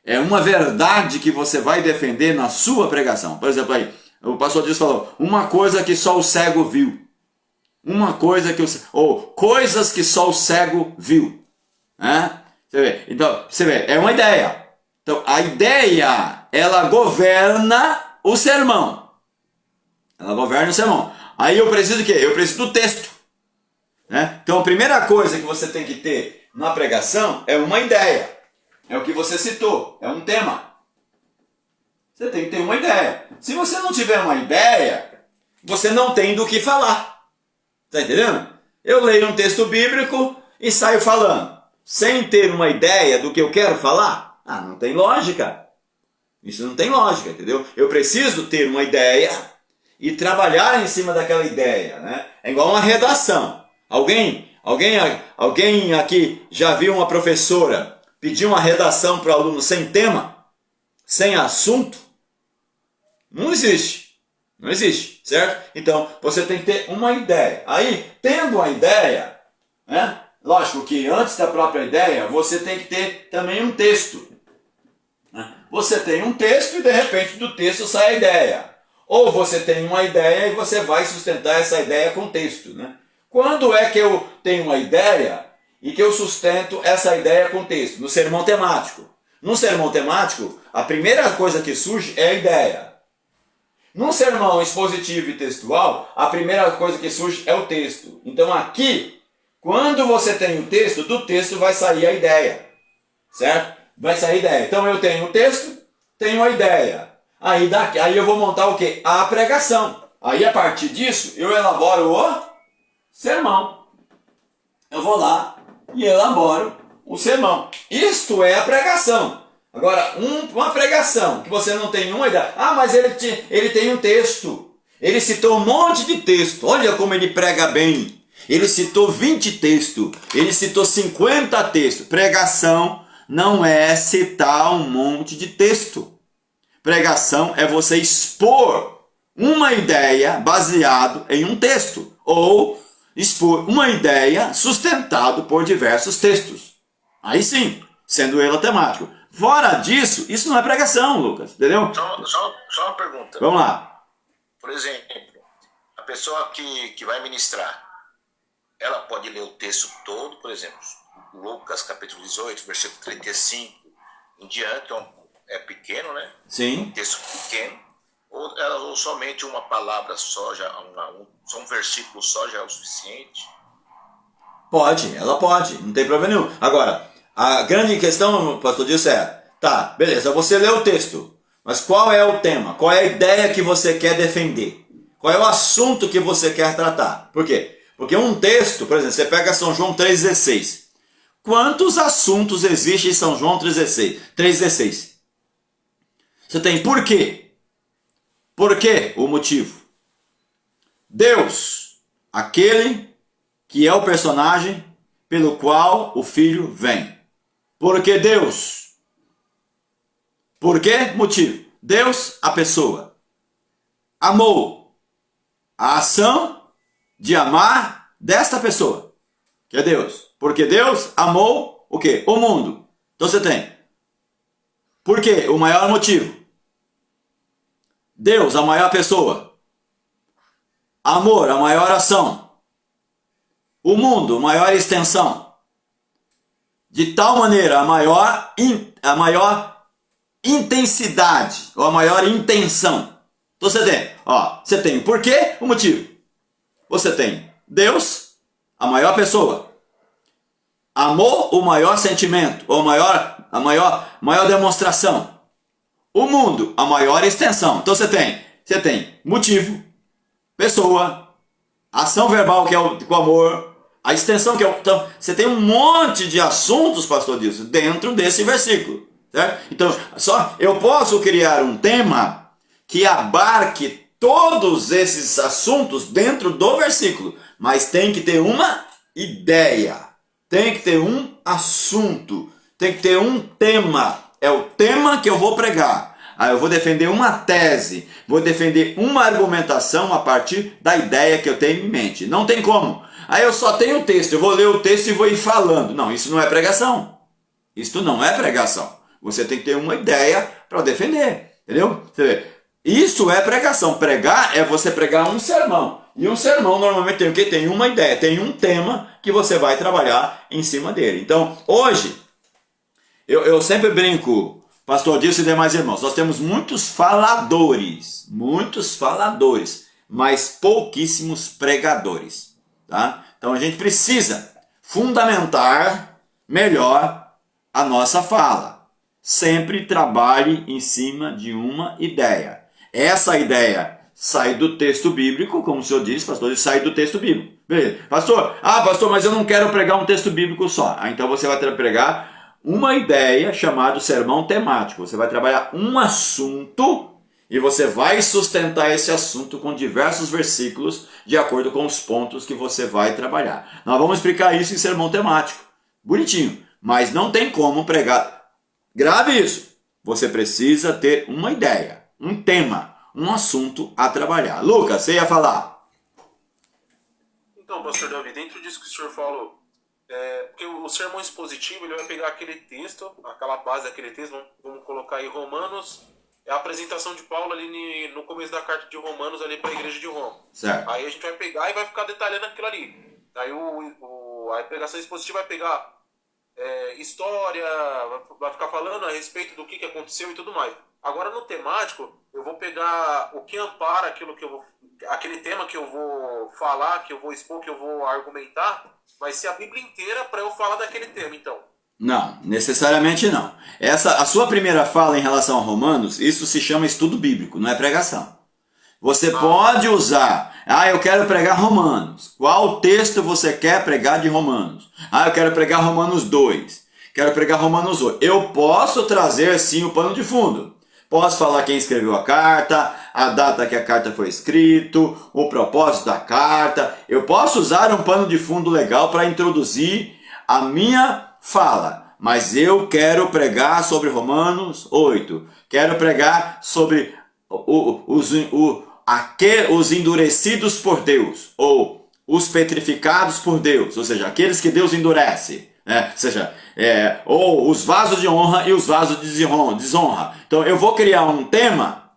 É uma verdade que você vai defender na sua pregação. Por exemplo, aí, o pastor Dias falou, uma coisa que só o cego viu. Uma coisa que ou coisas que só o cego viu. Você vê? Então, você vê, é uma ideia. Então, a ideia, ela governa o sermão. Ela governa o sermão. Aí eu preciso do quê? Eu preciso do texto. Né? Então, a primeira coisa que você tem que ter na pregação é uma ideia. É o que você citou, é um tema. Você tem que ter uma ideia. Se você não tiver uma ideia, você não tem do que falar. Está entendendo? Eu leio um texto bíblico e saio falando, sem ter uma ideia do que eu quero falar. Ah, não tem lógica. Isso não tem lógica, entendeu? Eu preciso ter uma ideia e trabalhar em cima daquela ideia, né? É igual uma redação. Alguém aqui já viu uma professora pedir uma redação para o aluno sem tema, sem assunto? Não existe. Não existe, certo? Então, você tem que ter uma ideia. Aí, tendo uma ideia, né? Lógico que antes da própria ideia, você tem que ter também um texto. Né? Você tem um texto e de repente do texto sai a ideia. Ou você tem uma ideia e você vai sustentar essa ideia com texto, né? Quando é que eu tenho uma ideia e que eu sustento essa ideia com texto? No sermão temático. No sermão temático, a primeira coisa que surge é a ideia. No sermão expositivo e textual, a primeira coisa que surge é o texto. Então aqui, quando você tem o texto, do texto vai sair a ideia. Certo? Vai sair a ideia. Então eu tenho o texto, tenho a ideia. Aí eu vou montar o quê? A pregação. Aí a partir disso, eu elaboro o sermão. Eu vou lá e elaboro o sermão. Isto é a pregação. Agora, uma pregação que você não tem uma ideia. Ah, mas ele tem um texto. Ele citou um monte de texto. Olha como ele prega bem. Ele citou 20 textos. Ele citou 50 textos. Pregação não é citar um monte de texto. Pregação é você expor uma ideia baseado em um texto. Ou expor uma ideia sustentado por diversos textos. Aí sim, sendo ela temático. Fora disso, isso não é pregação, Lucas, entendeu? Só uma pergunta. Vamos lá. Por exemplo, a pessoa que vai ministrar, ela pode ler o texto todo, por exemplo, Lucas capítulo 18, versículo 35 em diante, é pequeno, né? Sim. Um texto pequeno. Ou somente uma palavra só, só um versículo só já é o suficiente? Pode, ela pode, não tem problema nenhum. Agora, a grande questão, pastor Dilson, tá, beleza, você lê o texto, mas qual é o tema? Qual é a ideia que você quer defender? Qual é o assunto que você quer tratar? Por quê? Porque um texto, por exemplo, você pega São João 3,16. Quantos assuntos existem em São João 3,16? Você tem por quê? Por quê? O motivo. Deus, aquele que é o personagem pelo qual o Filho vem. Por que Deus? Por que motivo? Deus, a pessoa, amou a ação de amar desta pessoa, que é Deus. Porque Deus amou o quê? O mundo. Então você tem. Por quê? O maior motivo. Deus, a maior pessoa. Amor, a maior ação. O mundo, a maior extensão. De tal maneira, a maior intensidade, ou a maior intenção. Então você tem o porquê, o motivo. Você tem Deus, a maior pessoa. Amor, o maior sentimento, ou a maior demonstração. O mundo, a maior extensão. Então você tem motivo, pessoa, ação verbal, que é o amor, a extensão, que é o... Então, você tem um monte de assuntos, pastor Dilson, dentro desse versículo. Certo? Então, eu posso criar um tema que abarque todos esses assuntos dentro do versículo, mas tem que ter uma ideia, tem que ter um assunto, tem que ter um tema. É o tema que eu vou pregar. Aí eu vou defender uma tese, vou defender uma argumentação a partir da ideia que eu tenho em mente. Não tem como. Aí eu só tenho o texto, eu vou ler o texto e vou ir falando. Não, isso não é pregação. Isso não é pregação. Você tem que ter uma ideia para defender, entendeu? Você vê, isso é pregação. Pregar é você pregar um sermão. E um sermão normalmente tem o quê? Tem uma ideia, tem um tema que você vai trabalhar em cima dele. Então, hoje, eu sempre brinco, pastor Dilson e demais irmãos, nós temos muitos faladores, mas pouquíssimos pregadores. Tá? Então a gente precisa fundamentar melhor a nossa fala. Sempre trabalhe em cima de uma ideia. Essa ideia sai do texto bíblico, como o senhor disse, pastor, ele sai do texto bíblico. Beleza. Pastor, mas eu não quero pregar um texto bíblico só. Então você vai pregar uma ideia chamada sermão temático. Você vai trabalhar um assunto e você vai sustentar esse assunto com diversos versículos de acordo com os pontos que você vai trabalhar. Nós vamos explicar isso em sermão temático. Bonitinho. Mas não tem como pregar. Grave isso. Você precisa ter uma ideia, um tema, um assunto a trabalhar. Lucas, você ia falar? Então, pastor Davi, dentro disso que o senhor falou, porque o sermão expositivo, ele vai pegar aquele texto, aquela base daquele texto, vamos colocar aí Romanos, é a apresentação de Paulo ali no começo da carta de Romanos ali para a igreja de Roma. Certo. Aí a gente vai pegar e vai ficar detalhando aquilo ali. Aí a pregação expositiva vai pegar história, vai ficar falando a respeito do que aconteceu e tudo mais. Agora no temático, eu vou pegar o que ampara aquele tema que eu vou falar, que eu vou expor, que eu vou argumentar, vai ser a Bíblia inteira para eu falar daquele tema, então. Não, necessariamente não. A sua primeira fala em relação a Romanos, isso se chama estudo bíblico, não é pregação. Você pode usar, eu quero pregar Romanos. Qual texto você quer pregar de Romanos? Eu quero pregar Romanos 2. Quero pregar Romanos 8. Eu posso trazer sim o pano de fundo. Posso falar quem escreveu a carta, a data que a carta foi escrita, o propósito da carta. Eu posso usar um pano de fundo legal para introduzir a minha fala. Mas eu quero pregar sobre Romanos 8. Quero pregar sobre os endurecidos por Deus, ou os petrificados por Deus, ou seja, aqueles que Deus endurece, ou seja, ou os vasos de honra e os vasos de desonra. Então eu vou criar um tema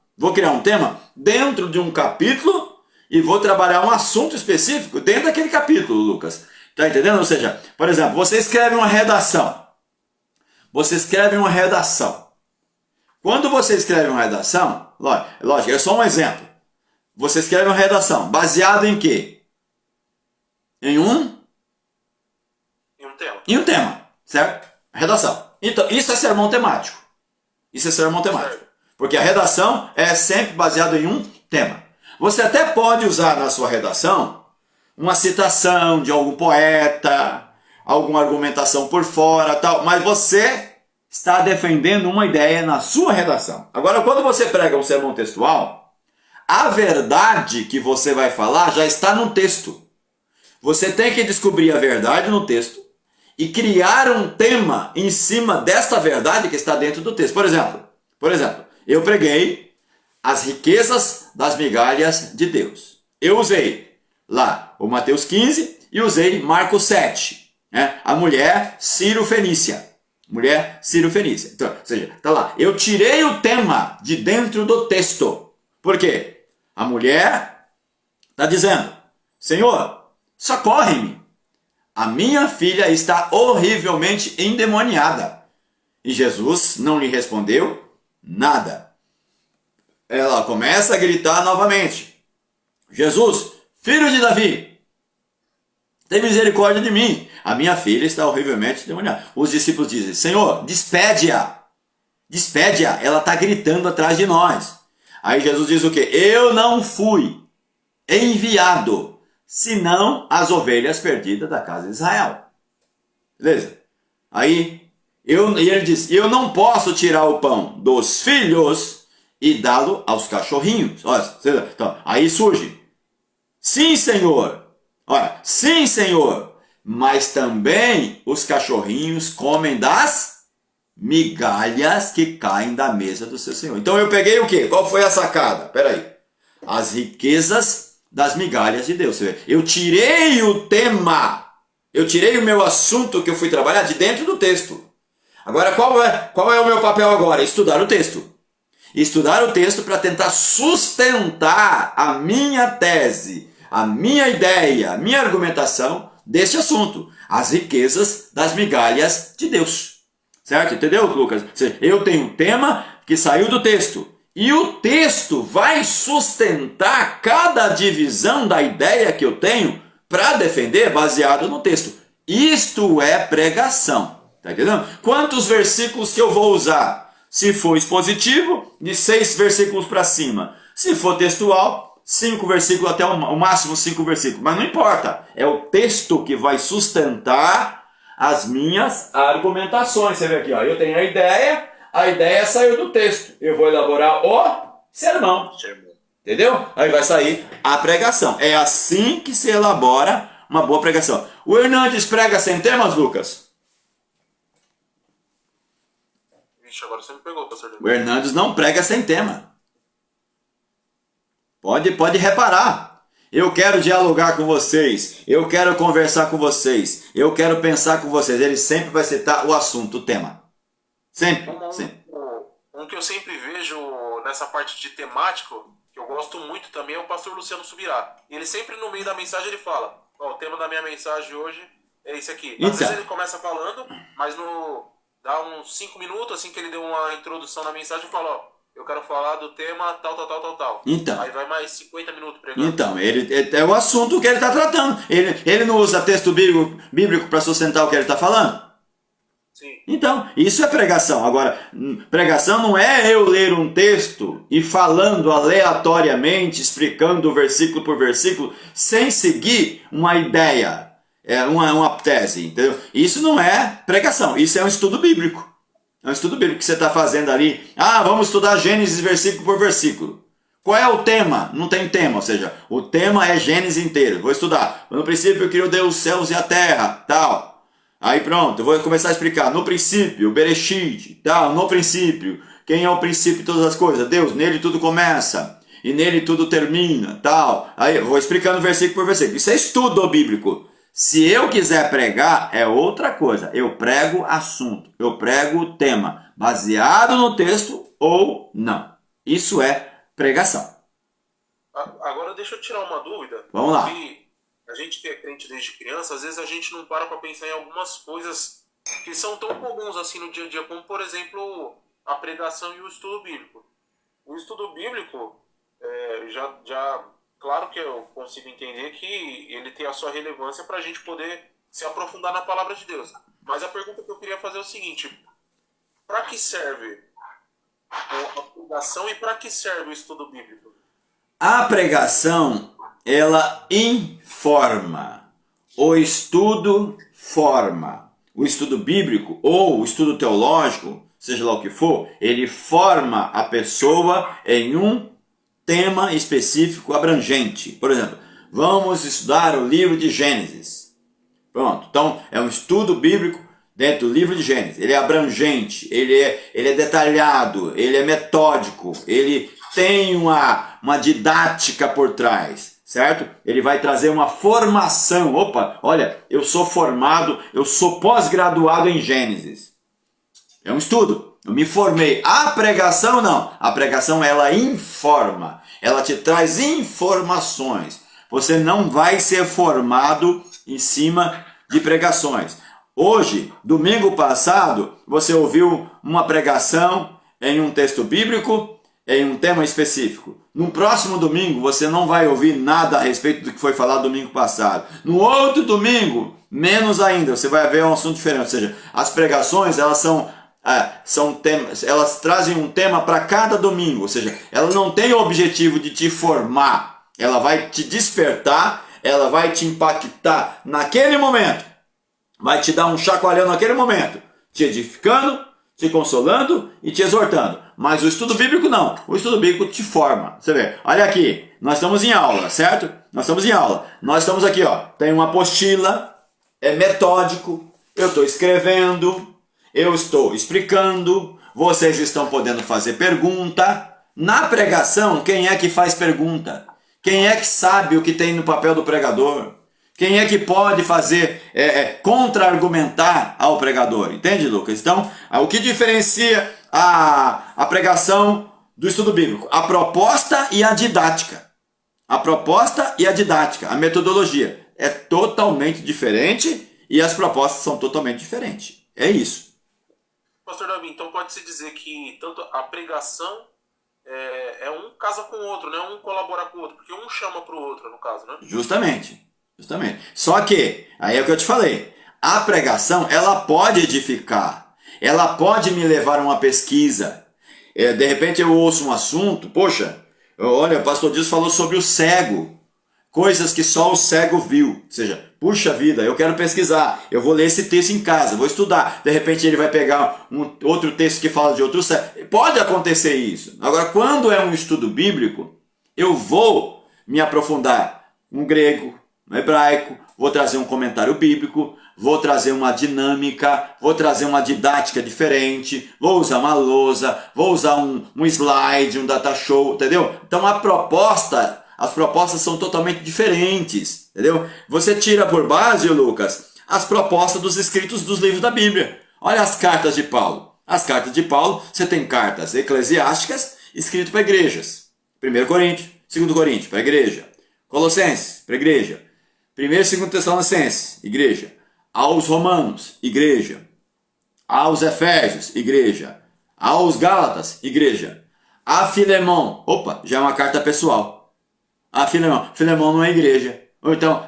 dentro de um capítulo e vou trabalhar um assunto específico dentro daquele capítulo, Lucas. Tá entendendo? Ou seja, por exemplo, você escreve uma redação. Quando você escreve uma redação, lógico, é só um exemplo. Você escreve uma redação baseado em quê? Em um tema, certo? Redação. Então, isso é sermão temático. Porque a redação é sempre baseada em um tema. Você até pode usar na sua redação uma citação de algum poeta, alguma argumentação por fora, tal, mas você está defendendo uma ideia na sua redação. Agora, quando você prega um sermão textual, a verdade que você vai falar já está no texto. Você tem que descobrir a verdade no texto e criar um tema em cima desta verdade que está dentro do texto. Por exemplo, eu preguei as riquezas das migalhas de Deus. Eu usei lá o Mateus 15 e usei Marcos 7. A mulher Ciro-Fenícia. Então, ou seja, tá lá. Eu tirei o tema de dentro do texto. Por quê? A mulher está dizendo: Senhor, socorre-me. A minha filha está horrivelmente endemoniada. E Jesus não lhe respondeu nada. Ela começa a gritar novamente: Jesus, filho de Davi, tem misericórdia de mim. A minha filha está horrivelmente endemoniada. Os discípulos dizem: Senhor, despede-a. Despede-a. Ela está gritando atrás de nós. Aí Jesus diz o quê? Eu não fui enviado, senão as ovelhas perdidas da casa de Israel. Beleza? Aí ele diz: eu não posso tirar o pão dos filhos e dá-lo aos cachorrinhos. Olha, então, aí surge: sim, Senhor. Olha, sim, Senhor. Mas também os cachorrinhos comem das migalhas que caem da mesa do seu Senhor. Então eu peguei o quê? Qual foi a sacada? Peraí. As riquezas das migalhas de Deus. Eu tirei o tema, eu tirei o meu assunto que eu fui trabalhar de dentro do texto. Agora, qual é o meu papel agora? Estudar o texto. Estudar o texto para tentar sustentar a minha tese, a minha ideia, a minha argumentação deste assunto. As riquezas das migalhas de Deus. Certo? Entendeu, Lucas? Eu tenho um tema que saiu do texto. E o texto vai sustentar cada divisão da ideia que eu tenho para defender baseado no texto. Isto é pregação. Tá entendendo? Quantos versículos que eu vou usar? Se for expositivo, de 6 versículos para cima. Se for textual, 5 versículos até o máximo 5 versículos. Mas não importa. É o texto que vai sustentar as minhas argumentações. Você vê aqui, ó, eu tenho a ideia saiu do texto. Eu vou elaborar o sermão. Entendeu? Aí vai sair a pregação. É assim que se elabora uma boa pregação. O Hernandes prega sem temas, Lucas? Vixe, agora você me pegou, pastor. O Hernandes não prega sem tema. Pode reparar. Eu quero dialogar com vocês. Eu quero conversar com vocês. Eu quero pensar com vocês. Ele sempre vai citar o assunto, o tema. Sempre. Sempre. Um que eu sempre vejo nessa parte de temático, que eu gosto muito também, é o pastor Luciano Subirá. Ele sempre no meio da mensagem ele fala, o tema da minha mensagem hoje é esse aqui. Às vezes ele começa falando, mas dá uns 5 minutos, assim que ele deu uma introdução na mensagem, fala, eu quero falar do tema tal. Então. Aí vai mais 50 minutos pregando. Então, ele é o assunto que ele está tratando. Ele não usa texto bíblico para sustentar o que ele está falando? Sim. Então, isso é pregação. Agora, pregação não é eu ler um texto e falando aleatoriamente, explicando versículo por versículo, sem seguir uma ideia, uma tese, entendeu? Isso não é pregação, isso é um estudo bíblico. É um estudo bíblico que você está fazendo ali. Vamos estudar Gênesis versículo por versículo. Qual é o tema? Não tem tema, ou seja, o tema é Gênesis inteiro. Vou estudar. No princípio criou Deus os céus e a terra, tal. Aí pronto, eu vou começar a explicar. No princípio, Bereshit, tal, no princípio. Quem é o princípio de todas as coisas? Deus, nele tudo começa e nele tudo termina, tal. Aí eu vou explicando versículo por versículo. Isso é estudo bíblico. Se eu quiser pregar, é outra coisa. Eu prego assunto, eu prego tema, baseado no texto ou não. Isso é pregação. Agora deixa eu tirar uma dúvida. Vamos lá. A gente que é crente desde criança, às vezes a gente não para pensar em algumas coisas que são tão comuns assim no dia a dia, como por exemplo a pregação e o estudo bíblico. O estudo bíblico, claro que eu consigo entender que ele tem a sua relevância para a gente poder se aprofundar na palavra de Deus. Mas a pergunta que eu queria fazer é o seguinte: para que serve a pregação e para que serve o estudo bíblico? A pregação, ela informa. O estudo forma. O estudo bíblico ou o estudo teológico, seja lá o que for, ele forma a pessoa em um tema específico abrangente. Por exemplo, vamos estudar o livro de Gênesis. Pronto, então é um estudo bíblico dentro do livro de Gênesis. Ele é abrangente, ele é detalhado, ele é metódico, ele tem uma didática por trás, certo? Ele vai trazer uma formação. Opa, olha, eu sou formado, eu sou pós-graduado em Gênesis. É um estudo. Eu me formei. A pregação não. A pregação ela informa. Ela te traz informações. Você não vai ser formado em cima de pregações. Hoje, domingo passado, você ouviu uma pregação em um texto bíblico, em um tema específico. No próximo domingo, você não vai ouvir nada a respeito do que foi falado domingo passado. No outro domingo, menos ainda, você vai ver um assunto diferente. Ou seja, as pregações, elas elas trazem um tema para cada domingo, ou seja, ela não tem o objetivo de te formar, ela vai te despertar, ela vai te impactar naquele momento, vai te dar um chacoalhão naquele momento, te edificando, te consolando e te exortando. Mas o estudo bíblico não, o estudo bíblico te forma. Você vê, olha aqui, nós estamos em aula, certo? Nós estamos em aula, nós estamos aqui, ó, tem uma apostila, é metódico, eu estou escrevendo, eu estou explicando, vocês estão podendo fazer pergunta. Na pregação, quem é que faz pergunta? Quem é que sabe o que tem no papel do pregador? Quem é que pode fazer, contra-argumentar ao pregador? Entende, Lucas? Então, o que diferencia a pregação do estudo bíblico? A proposta e a didática. A proposta e a didática, a metodologia. É totalmente diferente e as propostas são totalmente diferentes. É isso. Pastor Davi, então pode-se dizer que tanto a pregação um casa com o outro, né? Um colabora com o outro, porque um chama para o outro, no caso, né? Justamente. Só que, aí é o que eu te falei, a pregação, ela pode edificar, ela pode me levar a uma pesquisa. De repente eu ouço um assunto, poxa, olha, o pastor Dias falou sobre o cego, coisas que só o cego viu. Ou seja, puxa vida, eu quero pesquisar, eu vou ler esse texto em casa, vou estudar. De repente ele vai pegar outro texto que fala de outro cego. Pode acontecer isso. Agora, quando é um estudo bíblico, eu vou me aprofundar no grego, no hebraico, vou trazer um comentário bíblico, vou trazer uma dinâmica, vou trazer uma didática diferente, vou usar uma lousa, vou usar um slide, um data show, entendeu? Então as propostas são totalmente diferentes, entendeu? Você tira por base, Lucas, as propostas dos escritos dos livros da Bíblia. Olha as cartas de Paulo. As cartas de Paulo, você tem cartas eclesiásticas escritas para igrejas. 1 Coríntios, 2 Coríntios, para a igreja. Colossenses, para a igreja. 1 e 2 Tessalonicenses, igreja. Aos Romanos, igreja. Aos Efésios, igreja. Aos Gálatas, igreja. A Filemão, opa, já é uma carta pessoal. A Filemão, Filemão não é igreja. Ou então,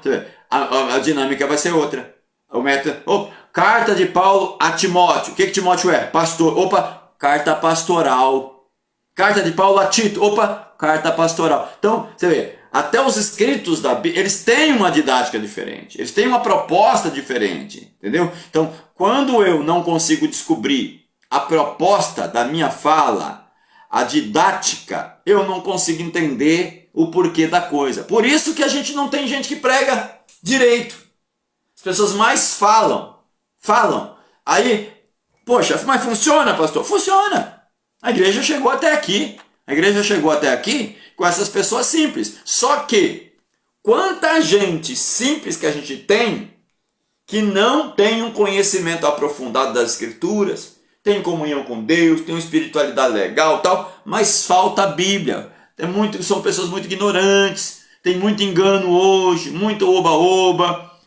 a dinâmica vai ser outra. O método, opa, carta de Paulo a Timóteo. O que Timóteo é? Pastor. Opa, carta pastoral. Carta de Paulo a Tito. Opa, carta pastoral. Então, você vê, até os escritos da Bíblia, eles têm uma didática diferente, eles têm uma proposta diferente, entendeu? Então, quando eu não consigo descobrir a proposta da minha fala, a didática, eu não consigo entender o porquê da coisa. Por isso que a gente não tem gente que prega direito. As pessoas mais falam. Aí, poxa, mas funciona, pastor? Funciona. A igreja chegou até aqui. A igreja chegou até aqui com essas pessoas simples. Só que, quanta gente simples que a gente tem que não tem um conhecimento aprofundado das Escrituras, tem comunhão com Deus, tem uma espiritualidade legal, tal, mas falta a Bíblia. São pessoas muito ignorantes, tem muito engano hoje, muito oba-oba,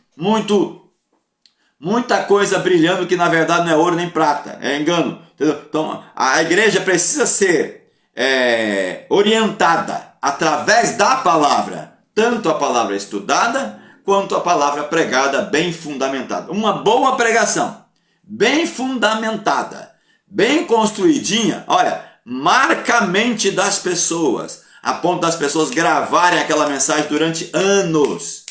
muita coisa brilhando que na verdade não é ouro nem prata, é engano. Entendeu? Então, a igreja precisa ser orientada através da palavra, tanto a palavra estudada quanto a palavra pregada bem fundamentada. Uma boa pregação, bem fundamentada, bem construidinha, olha, marca a mente das pessoas, a ponto das pessoas gravarem aquela mensagem durante anos,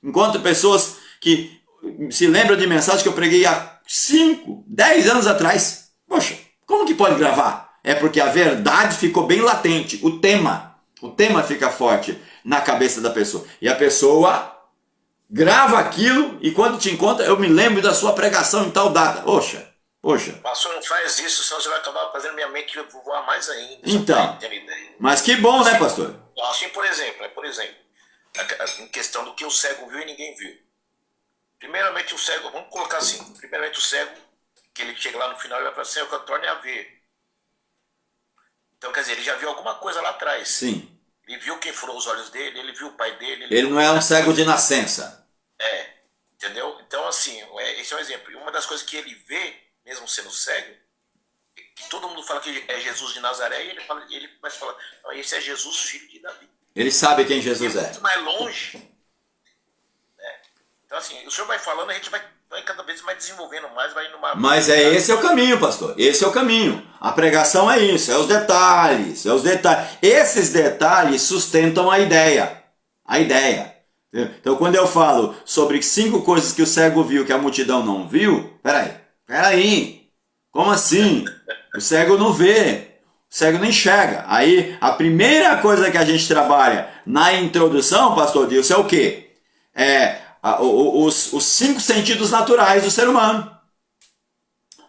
enquanto pessoas que se lembram de mensagem que eu preguei há 5, 10 anos atrás. Poxa, como que pode gravar? É porque a verdade ficou bem latente, o tema fica forte na cabeça da pessoa. E a pessoa grava aquilo e quando te encontra, eu me lembro da sua pregação em tal data. Poxa. Pastor, não faz isso, senão você vai acabar fazendo minha mente voar mais ainda. Então, mas que bom, né, pastor? Assim, por exemplo, em questão do que o cego viu e ninguém viu. Primeiramente o cego, vamos colocar assim, primeiramente o cego, que ele chega lá no final e vai falar assim, eu torne a ver. Então, quer dizer, ele já viu alguma coisa lá atrás. Sim. Ele viu quem furou os olhos dele, ele viu o pai dele. Ele não é um cego de nascença. Entendeu? Então, assim, esse é um exemplo. E uma das coisas que ele vê, mesmo sendo cego, que todo mundo fala que é Jesus de Nazaré, e ele começa a falar, não, esse é Jesus, filho de Davi. Ele sabe quem Jesus é. Muito mais longe. Né? Então, assim, o senhor vai falando, a gente vai cada vez mais desenvolvendo mais, vai numa... Mas esse é o caminho, pastor. Esse é o caminho. A pregação é isso, é os detalhes. Esses detalhes sustentam a ideia. Então, quando eu falo sobre 5 coisas que o cego viu que a multidão não viu, peraí. Como assim? O cego não vê. O cego não enxerga. Aí, a primeira coisa que a gente trabalha na introdução, pastor Dilson, é o quê? Os 5 sentidos naturais do ser humano.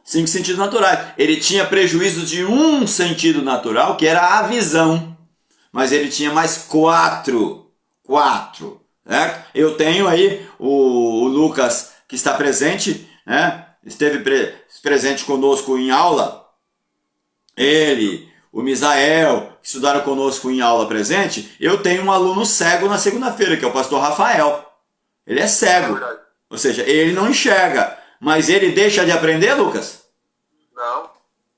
5 sentidos naturais. Ele tinha prejuízo de um sentido natural, que era a visão. Mas ele tinha mais 4. Certo? Eu tenho aí o Lucas, que está presente, né? Esteve presente conosco em aula. Ele, o Misael, que estudaram conosco em aula presente. Eu tenho um aluno cego na segunda-feira, que é o pastor Rafael. Ele é cego, ou seja, ele não enxerga, mas ele deixa de aprender, Lucas? Não,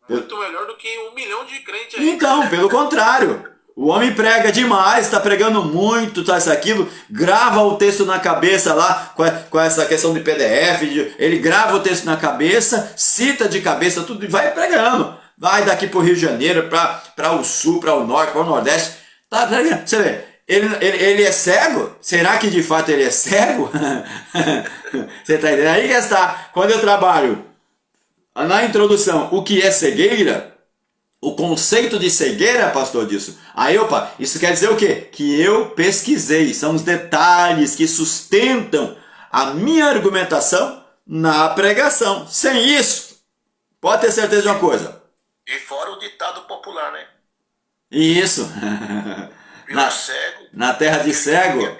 muito melhor do que 1 milhão de crentes aí. Então, pelo contrário, O homem prega demais, está pregando muito, tá isso, aquilo, grava o texto na cabeça lá, com essa questão de PDF, ele grava o texto na cabeça, cita de cabeça tudo e vai pregando. Vai daqui para o Rio de Janeiro, para o Sul, para o Norte, para o Nordeste. Tá pregando. Você vê, ele é cego? Será que de fato ele é cego? Você está entendendo? Aí que está. Quando eu trabalho na introdução, o que é cegueira? O conceito de cegueira, pastor, disso. Aí, opa, isso quer dizer o quê? Que eu pesquisei. São os detalhes que sustentam a minha argumentação na pregação. Sem isso, pode ter certeza de uma coisa. E fora o ditado popular, né? Isso. Pior cego. Na terra de cego. O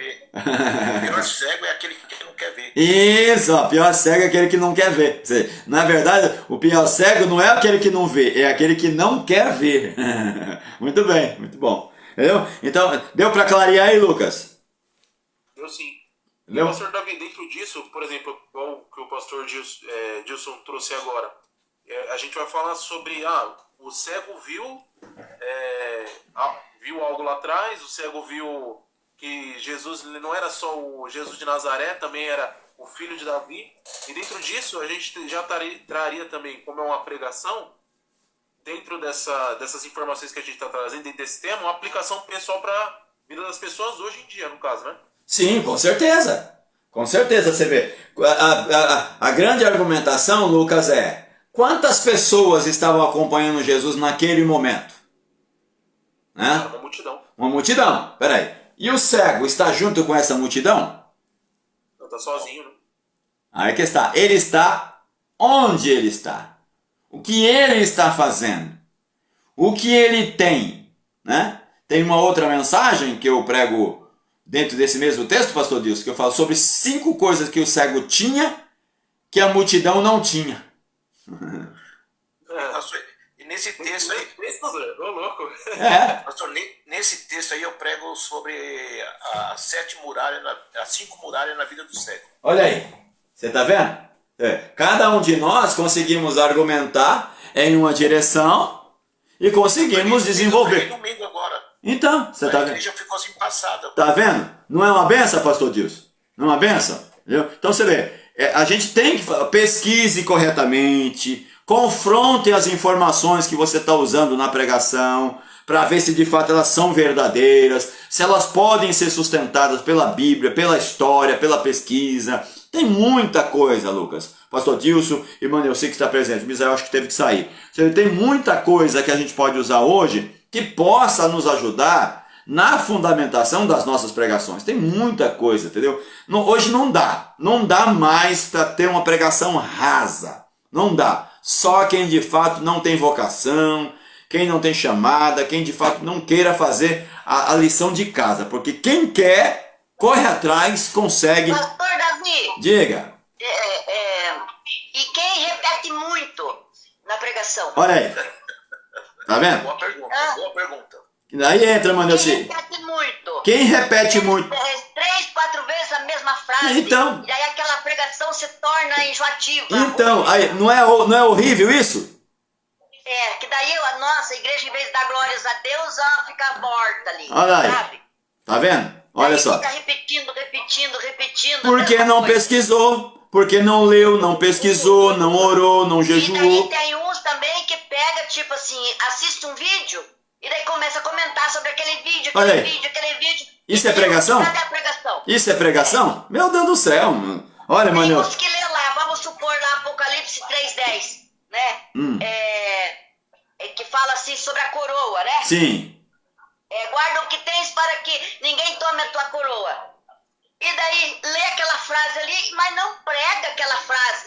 pior cego é aquele que não quer ver. Isso, ó, pior cego é aquele que não quer ver. Na verdade, o pior cego não é aquele que não vê, é aquele que não quer ver. Muito bem, muito bom. Entendeu? Então, deu para clarear aí, Lucas? Deu sim. Deu? Pastor Davi, dentro disso, por exemplo, igual o que o pastor Dilson trouxe agora, a gente vai falar sobre, o cego viu algo lá atrás, o cego viu que Jesus ele não era só o Jesus de Nazaré, também era o filho de Davi. E dentro disso, a gente já traria também, como é uma pregação, dentro dessas informações que a gente está trazendo, dentro desse tema, uma aplicação pessoal para a vida das pessoas hoje em dia, no caso, né? Sim, com certeza. Com certeza, você vê. A grande argumentação, Lucas, é: quantas pessoas estavam acompanhando Jesus naquele momento? Né? Uma multidão. Uma multidão. Peraí. E o cego está junto com essa multidão? Não está sozinho, né? Aí que está. Ele está onde ele está. O que ele está fazendo. O que ele tem. Né? Tem uma outra mensagem que eu prego dentro desse mesmo texto, pastor Dilson, que eu falo sobre 5 coisas que o cego tinha que a multidão não tinha. E nesse texto aí, ô louco. pastor, nesse texto aí eu prego sobre as 5 muralhas na vida do cego. Olha aí, você está vendo? Cada um de nós conseguimos argumentar em uma direção e conseguimos desenvolver. Domingo agora. Então, você está vendo? A igreja ficou assim passada. Tá vendo? Não é uma benção, pastor Dilson? Não é uma benção? Entendeu? Então você vê, a gente tem que pesquise corretamente, confronte as informações que você está usando na pregação, para ver se de fato elas são verdadeiras, se elas podem ser sustentadas pela Bíblia, pela história, pela pesquisa. Tem muita coisa, Lucas. Pastor Dilson, irmã Neuci que está presente, Misael acho que teve que sair. Tem muita coisa que a gente pode usar hoje que possa nos ajudar na fundamentação das nossas pregações. Tem muita coisa, entendeu? Hoje não dá mais para ter uma pregação rasa. Não dá. Só quem de fato não tem vocação, quem não tem chamada, quem de fato não queira fazer a lição de casa. Porque quem quer, corre atrás, consegue. Pastor Davi. Diga. E quem repete muito na pregação? Olha aí. Tá vendo? Boa pergunta, boa pergunta. Daí entra, mano, Quem repete muito? Quem repete muito? 3, 4 vezes a mesma frase. Então. E aí aquela pregação se torna enjoativa. Então, aí, não é horrível isso? Que daí a nossa igreja, em vez de dar glórias a Deus, ela fica morta ali. Olha aí. Sabe? Tá vendo? Olha só. Fica repetindo. Porque não pesquisou, porque não leu, não pesquisou, não orou, não jejuou. E daí tem uns também que pega, tipo assim, assiste um vídeo e daí começa a comentar sobre aquele vídeo, aquele vídeo. Isso é pregação? Cadê a pregação? Isso é pregação? Meu Deus do céu, mano. Olha, Tem mano. uns que lê lá, vamos supor lá Apocalipse 3:10, né? Que fala assim sobre a coroa, né? Sim. Guarda o que tens para que ninguém tome a tua coroa. E daí lê aquela frase ali, mas não prega aquela frase,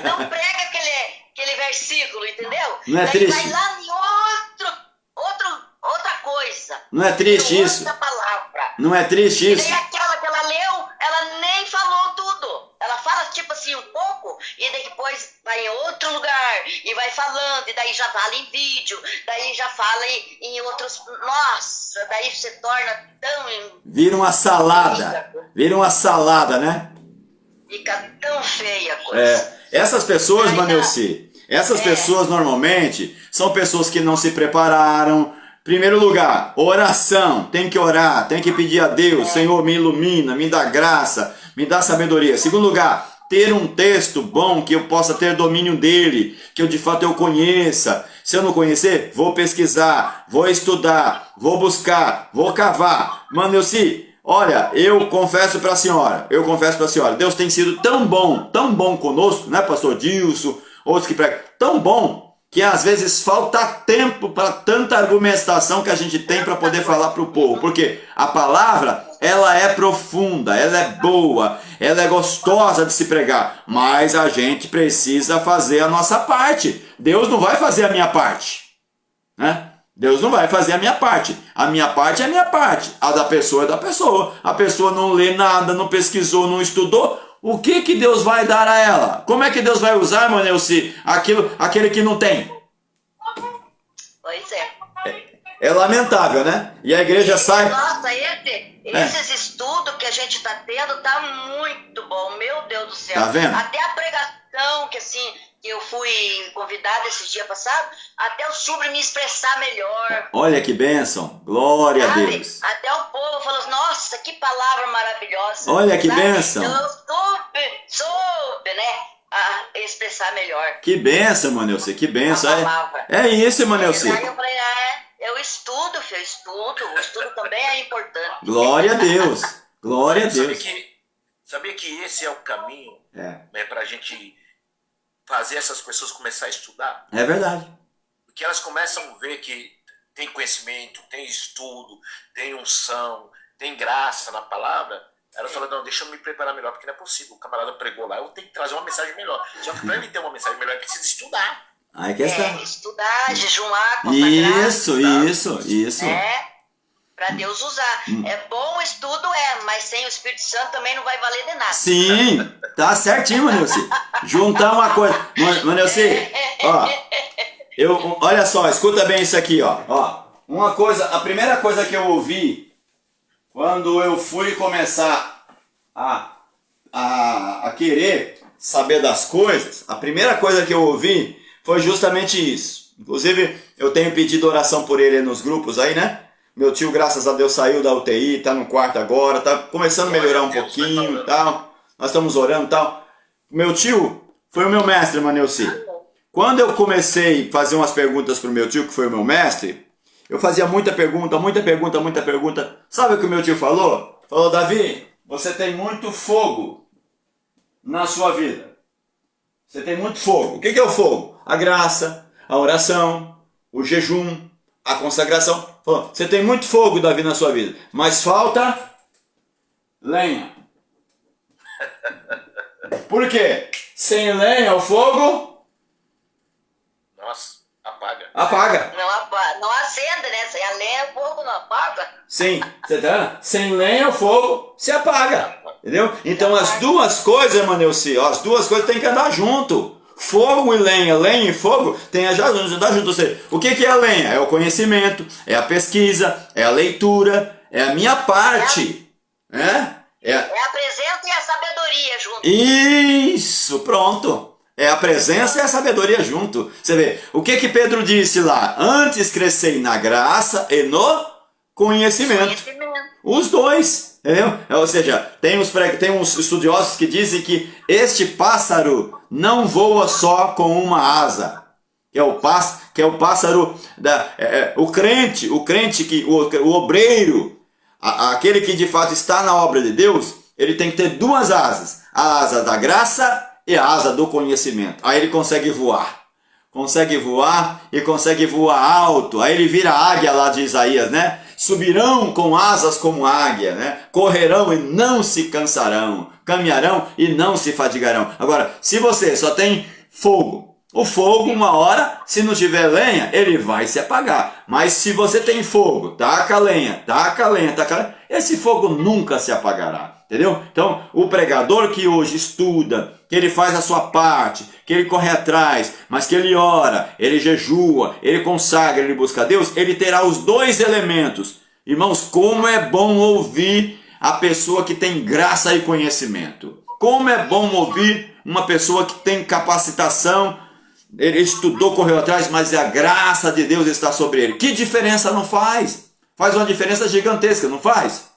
não prega aquele versículo, entendeu? Não é daí triste? vai lá em outra coisa. Não é triste isso? Outra palavra. Não é triste E isso? daí aquela que ela leu, ela nem falou tudo. Ela fala tipo assim um pouco, e daí depois vai em outro lugar, e vai falando, e daí já fala em vídeo, daí já fala em outros... Nossa, daí se torna tão... Vira uma salada, né? Fica tão feia a coisa. Essas pessoas, Manelci, pessoas normalmente são pessoas que não se prepararam, Primeiro lugar, oração. Tem que orar, tem que pedir a Deus, Senhor, me ilumina, me dá graça, me dá sabedoria. Segundo lugar, ter um texto bom que eu possa ter domínio dele, que eu de fato eu conheça. Se eu não conhecer, vou pesquisar, vou estudar, vou buscar, vou cavar. Mano, olha, eu confesso para a senhora, Deus tem sido tão bom conosco, né, pastor Dilson, outros que pregam, tão bom, que às vezes falta tempo para tanta argumentação que a gente tem para poder falar para o povo, porque a palavra, ela é profunda, ela é boa, ela é gostosa de se pregar, mas a gente precisa fazer a nossa parte. Deus não vai fazer a minha parte, né? Deus não vai fazer a minha parte é a minha parte, a da pessoa é da pessoa. A pessoa não lê nada, não pesquisou, não estudou, o que Deus vai dar a ela? Como é que Deus vai usar, irmã Neuci, aquele que não tem? Pois é. É lamentável, né? E a igreja sai... Nossa, esses estudos que a gente está tendo tá muito bom, meu Deus do céu. Tá vendo? Até a pregação, que assim, que eu fui convidada esses dias passados, até eu soube me expressar melhor. Olha que bênção, glória sabe? a Deus. Até o povo falou, nossa, que palavra maravilhosa. Olha que sabe? bênção. Então eu soube, né, a expressar melhor. Que bênção, irmã Neuci, que bênção. A palavra. É isso, irmã Neuci. Aí eu falei, eu estudo, filho, o estudo também é importante. Glória a Deus, glória a Deus. Sabia que esse é o caminho, É, né, para a gente fazer essas pessoas começar a estudar? é verdade. Porque elas começam a ver que tem conhecimento, tem estudo, tem unção, tem graça na palavra. Elas falam, não, deixa eu me preparar melhor, porque não é possível. O camarada pregou lá, eu tenho que trazer uma mensagem melhor. Só que para ele ter uma mensagem melhor, ele precisa estudar. Aí que está. Estudar, jejuar, consagrar. Isso. Para Deus usar. É bom o estudo, mas sem o Espírito Santo também não vai valer de nada. Sim, tá certinho, Manelci. Juntar uma coisa. Manelci, olha só, escuta bem isso aqui, ó. Uma coisa, a primeira coisa que eu ouvi quando eu fui começar a querer saber das coisas, a primeira coisa que eu ouvi foi justamente isso. Inclusive, eu tenho pedido oração por ele nos grupos aí, né? Meu tio, graças a Deus, saiu da UTI, tá no quarto agora, tá começando a melhorar um pouquinho e tal. Nós estamos orando e tal. Meu tio foi o meu mestre, Manelci. Quando eu comecei a fazer umas perguntas pro meu tio, que foi o meu mestre, eu fazia muita pergunta. Sabe o que o meu tio falou? Falou, Davi, você tem muito fogo na sua vida. Você tem muito fogo. O que é o fogo? A graça, a oração, o jejum, a consagração. Falou, você tem muito fogo, Davi, na sua vida, mas falta lenha. Por quê? Sem lenha o fogo... Nossa, apaga. Apaga. Não acenda, né? Sem a lenha o fogo não apaga. Sim, você tá? Sem lenha o fogo se apaga. Entendeu? Então as duas coisas, Manelci, as duas coisas têm que andar junto. Fogo e lenha e fogo tem que andar junto. Ou seja, o que é a lenha? É o conhecimento, é a pesquisa, é a leitura, é a minha parte. É a presença e a sabedoria junto. Isso, pronto. É a presença e a sabedoria junto. Você vê, o que Pedro disse lá? Antes crescei na graça e no conhecimento. Os dois, entendeu? Ou seja, tem uns estudiosos que dizem que este pássaro não voa só com uma asa. Que é o pássaro, o crente, o obreiro, aquele que de fato está na obra de Deus, ele tem que ter duas asas. A asa da graça e a asa do conhecimento. Aí ele consegue voar. Consegue voar e consegue voar alto. Aí ele vira a águia lá de Isaías, né? Subirão com asas como águia, né? Correrão e não se cansarão. Caminharão e não se fadigarão. Agora, se você só tem fogo, o fogo, uma hora, se não tiver lenha, ele vai se apagar. Mas se você tem fogo, taca a lenha, esse fogo nunca se apagará. Entendeu? Então, o pregador que hoje estuda, que ele faz a sua parte, que ele corre atrás, mas que ele ora, ele jejua, ele consagra, ele busca a Deus, ele terá os dois elementos. Irmãos, como é bom ouvir a pessoa que tem graça e conhecimento. Como é bom ouvir uma pessoa que tem capacitação Ele estudou, correu atrás, mas a graça de Deus está sobre ele. Que diferença não faz? Faz uma diferença gigantesca, não faz?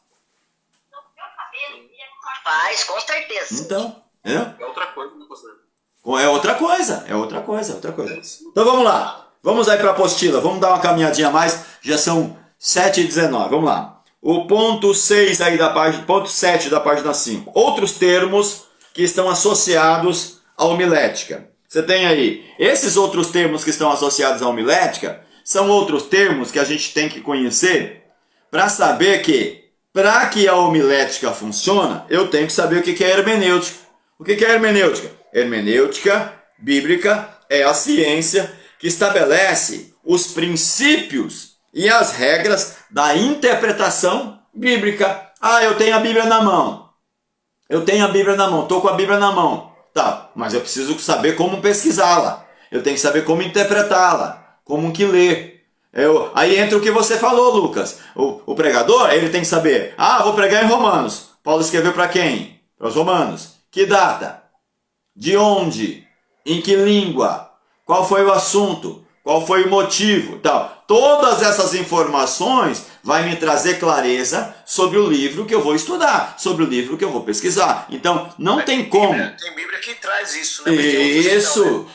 Faz, com certeza. Então, É outra coisa, né, pastor? é outra coisa, é outra coisa, é outra coisa. Então vamos lá, vamos aí para a apostila, vamos dar uma caminhadinha a mais, já são 7h19, vamos lá. O ponto 6 aí da página, ponto 7 da página 5. Outros termos que estão associados à homilética. Você tem aí, esses outros termos que estão associados à homilética, são outros termos que a gente tem que conhecer para saber que, para que a homilética funcione, eu tenho que saber o que é hermenêutica. O que é hermenêutica? Hermenêutica bíblica é a ciência que estabelece os princípios e as regras da interpretação bíblica. Ah, eu tenho a Bíblia na mão. Eu tenho a Bíblia na mão, estou com a Bíblia na mão. Tá, mas eu preciso saber como pesquisá-la. Eu tenho que saber como interpretá-la, como que ler. Aí entra o que você falou, Lucas. O pregador, ele tem que saber. Ah, vou pregar em Romanos. Paulo escreveu para quem? Para os romanos. Que data? De onde? Em que língua? Qual foi o assunto? Qual foi o motivo? Tal. Todas essas informações vai me trazer clareza sobre o livro que eu vou estudar, sobre o livro que eu vou pesquisar. Então, não tem como. Tem Bíblia que traz isso, né? Isso.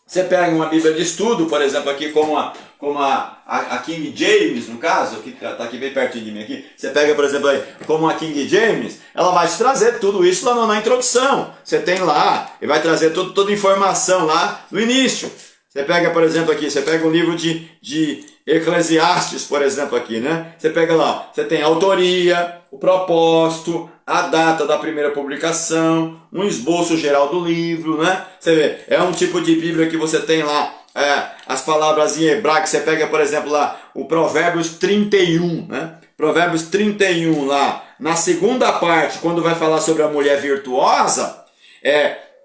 Você pega uma Bíblia de estudo, por exemplo, aqui como a King James, no caso, que está aqui bem pertinho de mim aqui. Você pega, por exemplo, aí, como a King James, ela vai te trazer tudo isso lá na introdução. Você tem lá, e vai trazer toda a informação lá no início. Você pega, por exemplo, aqui, você pega um livro de Eclesiastes, por exemplo, aqui, né? Você pega lá, você tem a autoria, o propósito, a data da primeira publicação, um esboço geral do livro, né? Você vê, é um tipo de Bíblia que você tem lá, as palavras em hebraico, você pega, por exemplo, lá, o Provérbios 31, né? Provérbios 31 lá, na segunda parte, quando vai falar sobre a mulher virtuosa,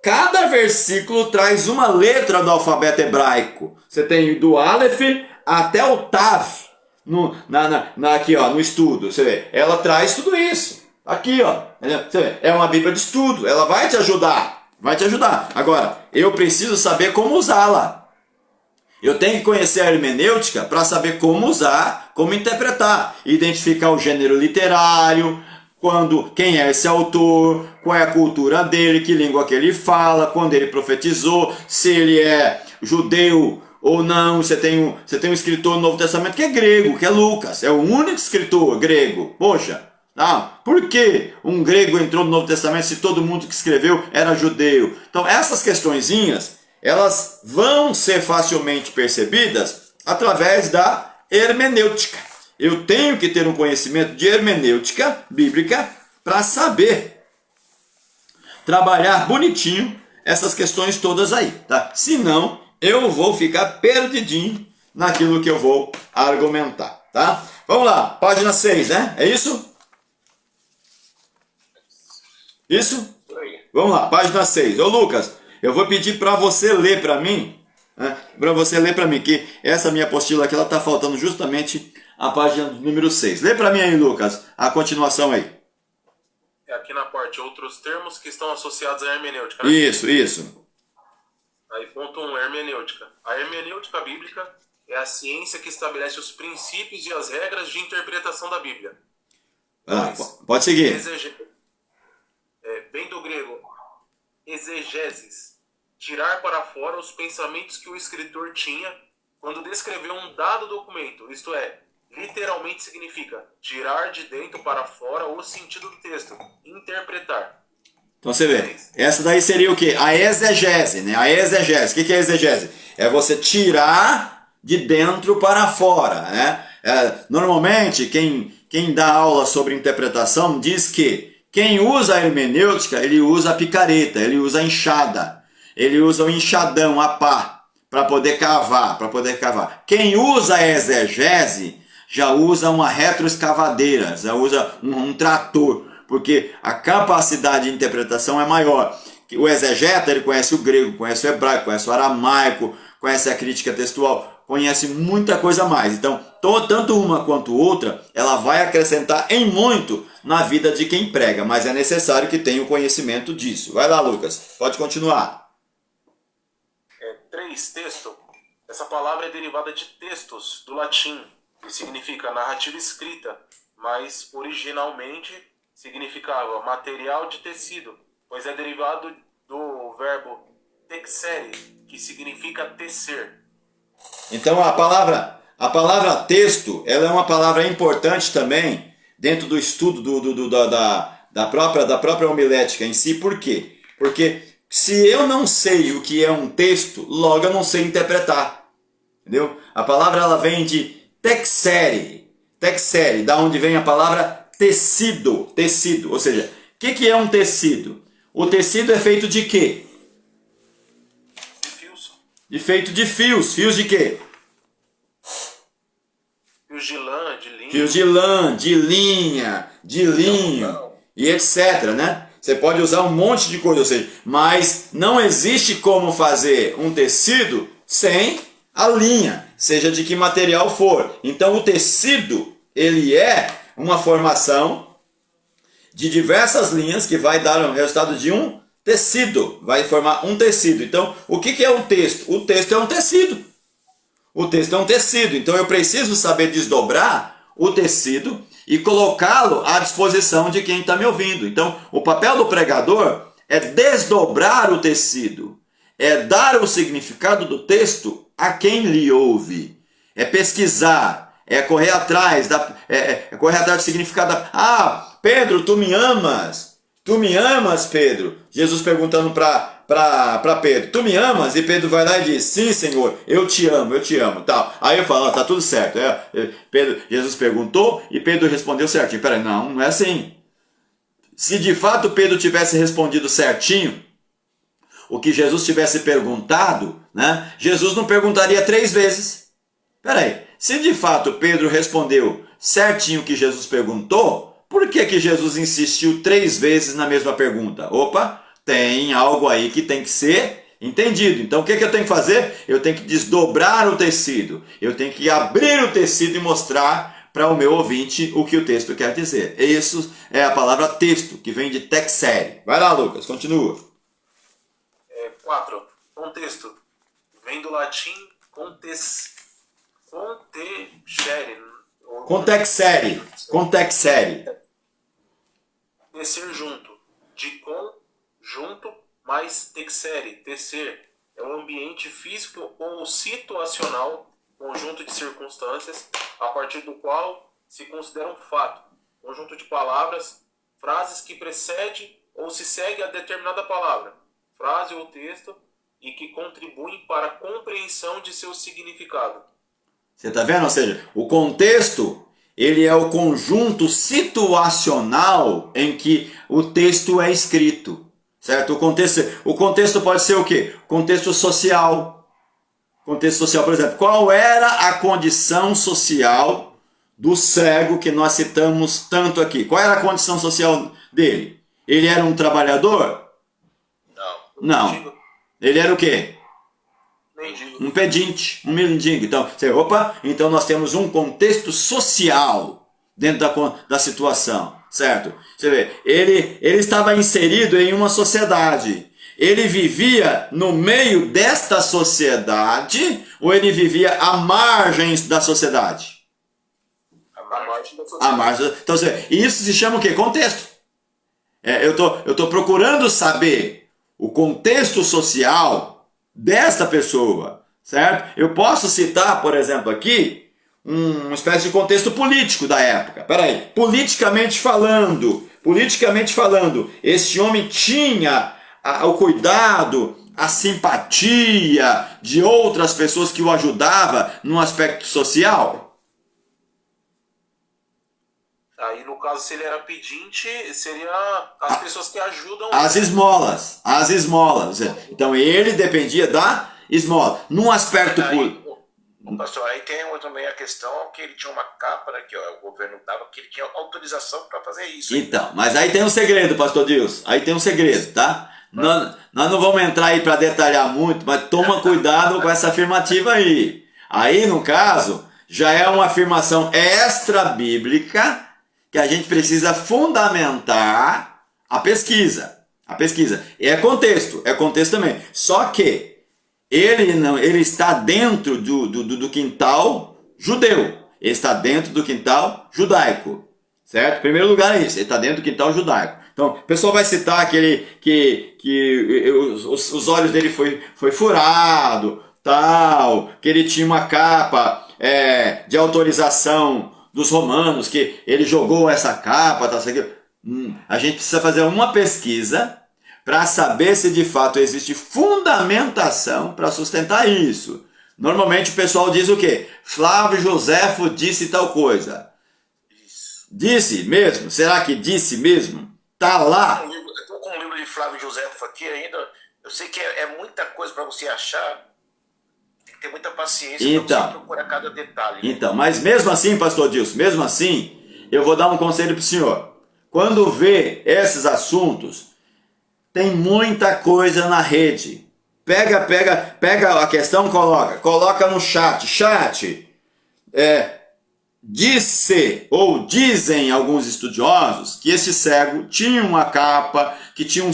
cada versículo traz uma letra do alfabeto hebraico. Você tem do Aleph até o Tav, aqui ó, no estudo. Você vê, ela traz tudo isso. Aqui ó, você vê, é uma Bíblia de estudo, ela vai te ajudar. Vai te ajudar. Agora, eu preciso saber como usá-la. Eu tenho que conhecer a hermenêutica para saber como usar, como interpretar, identificar o gênero literário, quem é esse autor, qual é a cultura dele, que língua que ele fala, quando ele profetizou, se ele é judeu ou não. Você tem um escritor no Novo Testamento que é grego, que é Lucas, é o único escritor grego. Poxa, por que um grego entrou no Novo Testamento se todo mundo que escreveu era judeu? Então essas questõezinhas, elas vão ser facilmente percebidas através da hermenêutica. Eu tenho que ter um conhecimento de hermenêutica bíblica para saber trabalhar bonitinho essas questões todas aí, tá? Senão, eu vou ficar perdidinho naquilo que eu vou argumentar, tá? Vamos lá, página 6, né? É isso? Isso? Vamos lá, página 6. Ô Lucas, eu vou pedir para você ler para mim, né? Para você ler para mim, que essa minha apostila aqui, ela tá faltando justamente a página número 6. Lê para mim aí, Lucas, a continuação aí. Aqui na parte, outros termos que estão associados à hermenêutica, né? Isso. Aí, ponto 1, hermenêutica. A hermenêutica bíblica é a ciência que estabelece os princípios e as regras de interpretação da Bíblia. Pode seguir. Vem do grego exegeses, tirar para fora os pensamentos que o escritor tinha quando descreveu um dado documento, isto é, literalmente significa tirar de dentro para fora o sentido do texto, interpretar. Então você vê, essa daí seria o quê? A exegese, né? A exegese. O que é exegese? É você tirar de dentro para fora, né? Normalmente, quem dá aula sobre interpretação diz que quem usa a hermenêutica, ele usa a picareta, ele usa a enxada, ele usa o enxadão, a pá, para poder cavar, Quem usa a exegese já usa uma retroescavadeira, já usa um trator, porque a capacidade de interpretação é maior. O exegeta, ele conhece o grego, conhece o hebraico, conhece o aramaico, conhece a crítica textual, conhece muita coisa a mais. Então, tanto uma quanto outra, ela vai acrescentar em muito na vida de quem prega, mas é necessário que tenha o conhecimento disso. Vai lá, Lucas, pode continuar. 3, texto. Essa palavra é derivada de textos, do latim, que significa narrativa escrita, mas originalmente significava material de tecido, pois é derivado do verbo texere, que significa tecer. Então a palavra texto, ela é uma palavra importante também dentro do estudo da própria homilética em si. Por quê? Porque se eu não sei o que é um texto, logo eu não sei interpretar. Entendeu? A palavra ela vem de texere, da onde vem a palavra tecido, ou seja, o que é um tecido? O tecido é feito de quê? De fios. Feito de fios. Fios de quê? Fios de lã, de linho. Fios de lã, de linha, de linho e etc, né? Você pode usar um monte de coisa, ou seja, mas não existe como fazer um tecido sem a linha, seja de que material for. Então o tecido, ele é uma formação de diversas linhas que vai dar o resultado de um tecido, vai formar um tecido. Então, o que é um texto? O texto é um tecido. O texto é um tecido, então eu preciso saber desdobrar o tecido e colocá-lo à disposição de quem está me ouvindo. Então, o papel do pregador é desdobrar o tecido, é dar o significado do texto a quem lhe ouve, é pesquisar, é correr atrás, correr atrás do significado da... Ah, Pedro, tu me amas? Tu me amas, Pedro? Jesus perguntando para Pedro, tu me amas? E Pedro vai lá e diz, sim, Senhor, eu te amo, tal. Aí eu falo, tá tudo certo. Jesus perguntou e Pedro respondeu certinho. Peraí, não é assim. Se de fato Pedro tivesse respondido certinho, o que Jesus tivesse perguntado, né? Jesus não perguntaria 3 vezes. Peraí, se de fato Pedro respondeu certinho o que Jesus perguntou, por que Jesus insistiu 3 vezes na mesma pergunta? Opa, tem algo aí que tem que ser entendido. Então o que eu tenho que fazer? Eu tenho que desdobrar o tecido. Eu tenho que abrir o tecido e mostrar para o meu ouvinte o que o texto quer dizer. Isso é a palavra texto, que vem de texere. Vai lá, Lucas, continua. 4. Contexto. Vem do latim Contexere. Tecer junto. De com, junto, mais texere, tecer. É um ambiente físico ou situacional, conjunto de circunstâncias, a partir do qual se considera um fato. Conjunto de palavras, frases que precede ou se segue a determinada palavra, frase ou texto, e que contribuem para a compreensão de seu significado. Você está vendo? Ou seja, o contexto, ele é o conjunto situacional em que o texto é escrito. Certo? O contexto pode ser o quê? Contexto social. Contexto social, por exemplo. Qual era a condição social do cego que nós citamos tanto aqui? Qual era a condição social dele? Ele era um trabalhador? Não. Ele era o quê? Mendigo. Um pedinte, um mendigo. Então nós temos um contexto social dentro da situação, certo? Você vê, ele estava inserido em uma sociedade. Ele vivia no meio desta sociedade ou ele vivia à margem da sociedade? À margem. Então, isso se chama o quê? Contexto. Eu tô procurando saber o contexto social desta pessoa, certo? Eu posso citar, por exemplo, aqui, uma espécie de contexto político da época. Peraí, politicamente falando, este homem tinha o cuidado, a simpatia de outras pessoas que o ajudavam no aspecto social? Aí, no caso, se ele era pedinte, seria as pessoas que ajudam as esmolas. Então ele dependia da esmola. Num aspecto político. Pastor, aí tem também a questão que ele tinha uma capa, né, que o governo dava, que ele tinha autorização para fazer isso. Então, mas aí tem um segredo, pastor Dilson. Aí tem um segredo, tá? Nós não vamos entrar aí para detalhar muito, mas toma cuidado com essa afirmativa aí. Aí, no caso, já é uma afirmação extra-bíblica que a gente precisa fundamentar a pesquisa. É contexto também. Só que Ele não, ele está dentro do quintal judeu. Ele está dentro do quintal judaico. Certo? Em primeiro lugar é isso. Ele está dentro do quintal judaico. Então, o pessoal vai citar que os olhos dele foi furado, tal, que ele tinha uma capa de autorização dos romanos, que ele jogou essa capa, tal, a gente precisa fazer uma pesquisa para saber se de fato existe fundamentação para sustentar isso. Normalmente o pessoal diz o quê? Flávio Joséfo disse tal coisa. Isso. Disse mesmo? Será que disse mesmo? Tá lá. Eu estou com um livro de Flávio Joséfo aqui ainda. Eu sei que é muita coisa para você achar. Tem que ter muita paciência para você procurar cada detalhe. Então, mas mesmo assim, pastor Dilson, mesmo assim, eu vou dar um conselho para o senhor. Quando vê esses assuntos, tem muita coisa na rede. Pega a questão, coloca no chat. Disse ou dizem alguns estudiosos que esse cego tinha uma capa, que tinha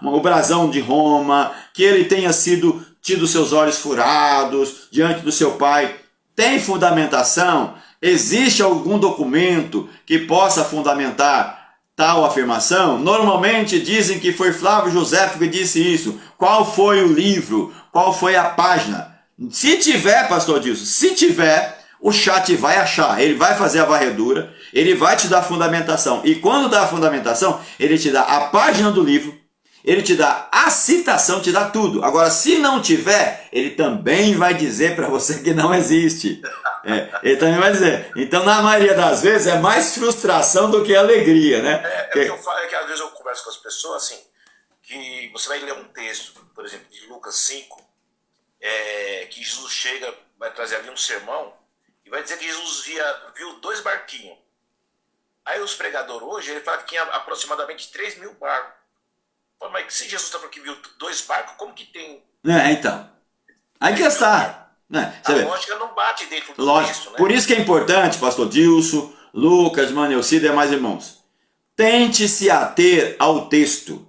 o brasão de Roma, que ele tenha tido seus olhos furados diante do seu pai. Tem fundamentação? Existe algum documento que possa fundamentar tal afirmação? Normalmente dizem que foi Flávio Joséfo que disse isso. Qual foi o livro? Qual foi a página? Se tiver, pastor Dilson, se tiver, o chat vai achar, ele vai fazer a varredura, ele vai te dar a fundamentação. E quando dá a fundamentação, ele te dá a página do livro, ele te dá a citação, te dá tudo. Agora, se não tiver, ele também vai dizer para você que não existe. Ele também vai dizer. Então, na maioria das vezes, é mais frustração do que alegria, né? Que eu falo, que às vezes eu converso com as pessoas assim, que você vai ler um texto, por exemplo, de Lucas 5, que Jesus chega, vai trazer ali um sermão, e vai dizer que Jesus viu 2 barquinhos. Aí os pregadores hoje, ele fala que tinha aproximadamente 3.000 barcos. Mas se Jesus está falando que viu 2 barcos, como que tem... Então. Aí que está. A lógica não bate dentro do texto, né? Por isso que é importante, pastor Dilson, Lucas, Manelcida e demais irmãos. Tente se ater ao texto.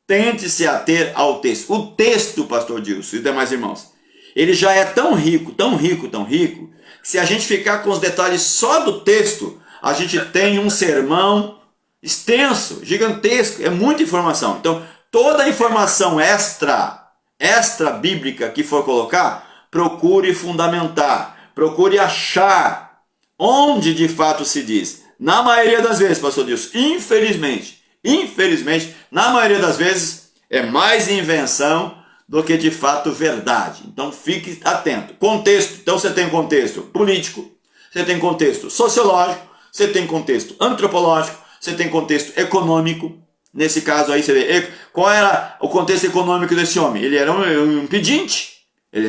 Tente se ater ao texto. O texto, pastor Dilson e demais irmãos, ele já é tão rico, que se a gente ficar com os detalhes só do texto, a gente tem um sermão extenso, gigantesco, é muita informação. Então, toda a informação extra bíblica que for colocar, procure fundamentar, procure achar onde de fato se diz. Na maioria das vezes, pastor Dilson, infelizmente, na maioria das vezes, é mais invenção do que de fato verdade. Então fique atento. Contexto, então você tem contexto político, você tem contexto sociológico, você tem contexto antropológico, você tem contexto econômico. Nesse caso aí você vê qual era o contexto econômico desse homem. Ele era um pedinte, ele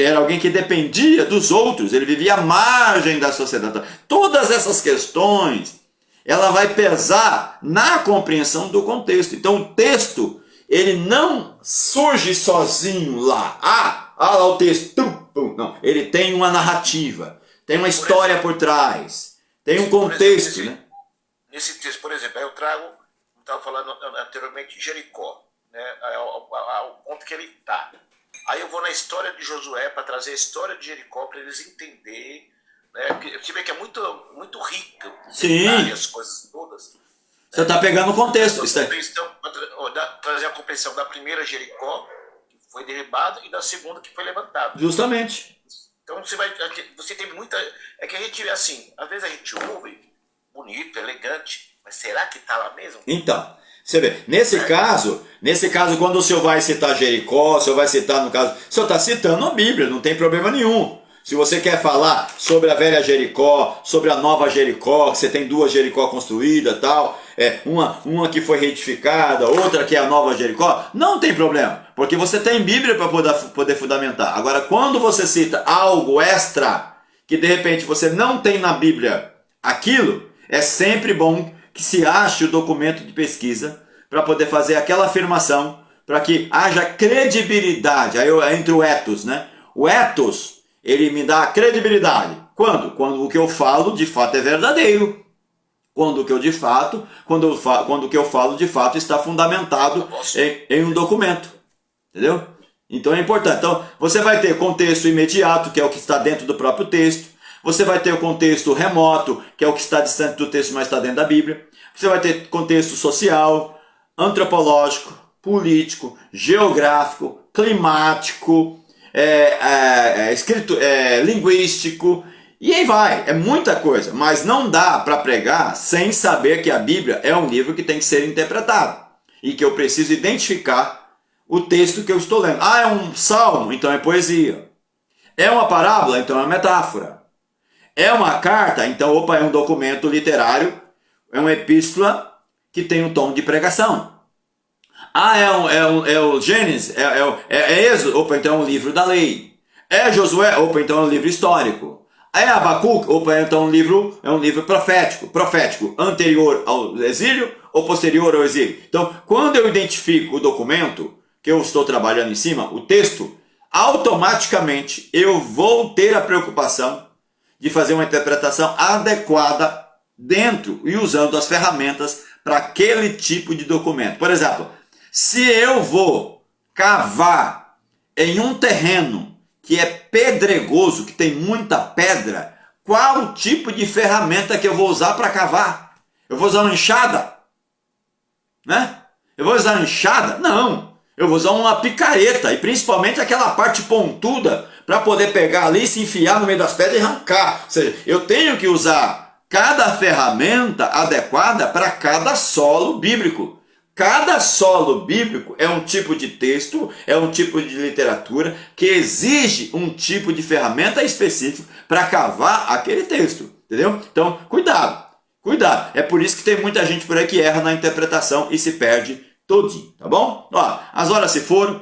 era alguém que dependia dos outros, ele vivia à margem da sociedade. Todas essas questões, ela vai pesar na compreensão do contexto. Então o texto, ele não surge sozinho lá. Lá o texto. Não, ele tem uma narrativa, tem uma história por trás, tem um contexto, né? Nesse texto, por exemplo, aí eu trago, estava falando anteriormente, Jericó, né? O ponto que ele está. Aí eu vou na história de Josué para trazer a história de Jericó para eles entenderem, né? Porque você vê que é muito rica. Sim. As coisas todas. Você está pegando o contexto. Então, trazer a compreensão da primeira Jericó, que foi derribada, e da segunda, que foi levantada. Justamente. Então você tem muita... É que a gente, assim, às vezes a gente ouve, bonito, elegante, mas será que está lá mesmo? Então, você vê, nesse caso, quando o senhor vai citar Jericó, o senhor vai citar, no caso, o senhor está citando a Bíblia, não tem problema nenhum. Se você quer falar sobre a velha Jericó, sobre a nova Jericó, que você tem 2 Jericó construídas e tal, uma que foi retificada, outra que é a nova Jericó, não tem problema, porque você tem Bíblia para poder fundamentar. Agora, quando você cita algo extra, que de repente você não tem na Bíblia aquilo, é sempre bom que se ache o documento de pesquisa para poder fazer aquela afirmação, para que haja credibilidade. Aí entra o ethos, né? O ethos, ele me dá credibilidade. Quando? Quando o que eu falo de fato é verdadeiro. Quando o que eu falo de fato está fundamentado em um documento. Entendeu? Então é importante. Então você vai ter contexto imediato, que é o que está dentro do próprio texto. Você vai ter o contexto remoto, que é o que está distante do texto, mas está dentro da Bíblia. Você vai ter contexto social, antropológico, político, geográfico, climático, linguístico, e aí vai. É muita coisa, mas não dá para pregar sem saber que a Bíblia é um livro que tem que ser interpretado e que eu preciso identificar o texto que eu estou lendo. Ah, é um salmo, então é poesia. É uma parábola, então é uma metáfora. É uma carta, então, opa, é um documento literário, é uma epístola que tem um tom de pregação. Ah, é o Gênesis, é Êxodo, opa, então é um livro da lei. É Josué, opa, então é um livro histórico. É Abacuque, opa, então é um livro profético, anterior ao exílio ou posterior ao exílio. Então, quando eu identifico o documento que eu estou trabalhando em cima, o texto, automaticamente eu vou ter a preocupação de fazer uma interpretação adequada dentro e usando as ferramentas para aquele tipo de documento. Por exemplo, se eu vou cavar em um terreno que é pedregoso, que tem muita pedra, qual o tipo de ferramenta que eu vou usar para cavar? Eu vou usar uma enxada? Né? Eu vou usar uma enxada? Não. Eu vou usar uma picareta, e principalmente aquela parte pontuda, para poder pegar ali, se enfiar no meio das pedras e arrancar. Ou seja, eu tenho que usar cada ferramenta adequada para cada solo bíblico. Cada solo bíblico é um tipo de texto, é um tipo de literatura que exige um tipo de ferramenta específico para cavar aquele texto, entendeu? Então, cuidado. É por isso que tem muita gente por aí que erra na interpretação e se perde todinho, tá bom? Ó, as horas se foram,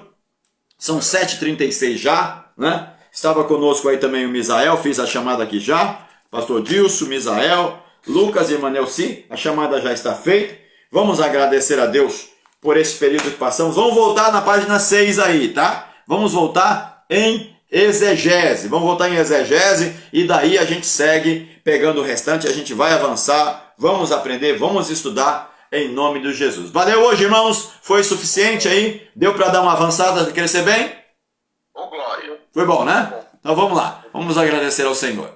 são 7h36 já, né? Estava conosco aí também o Misael, fiz a chamada aqui já, pastor Dilson, Misael, Lucas e Manelci, a chamada já está feita. Vamos agradecer a Deus por esse período que passamos. Vamos voltar na página 6 aí, tá? Vamos voltar em exegese. Vamos voltar em exegese e daí a gente segue pegando o restante, a gente vai avançar, vamos aprender, vamos estudar em nome de Jesus. Valeu hoje, irmãos. Foi suficiente aí? Deu para dar uma avançada, crescer bem? Ô, glória. Foi bom, né? Então vamos lá. Vamos agradecer ao Senhor.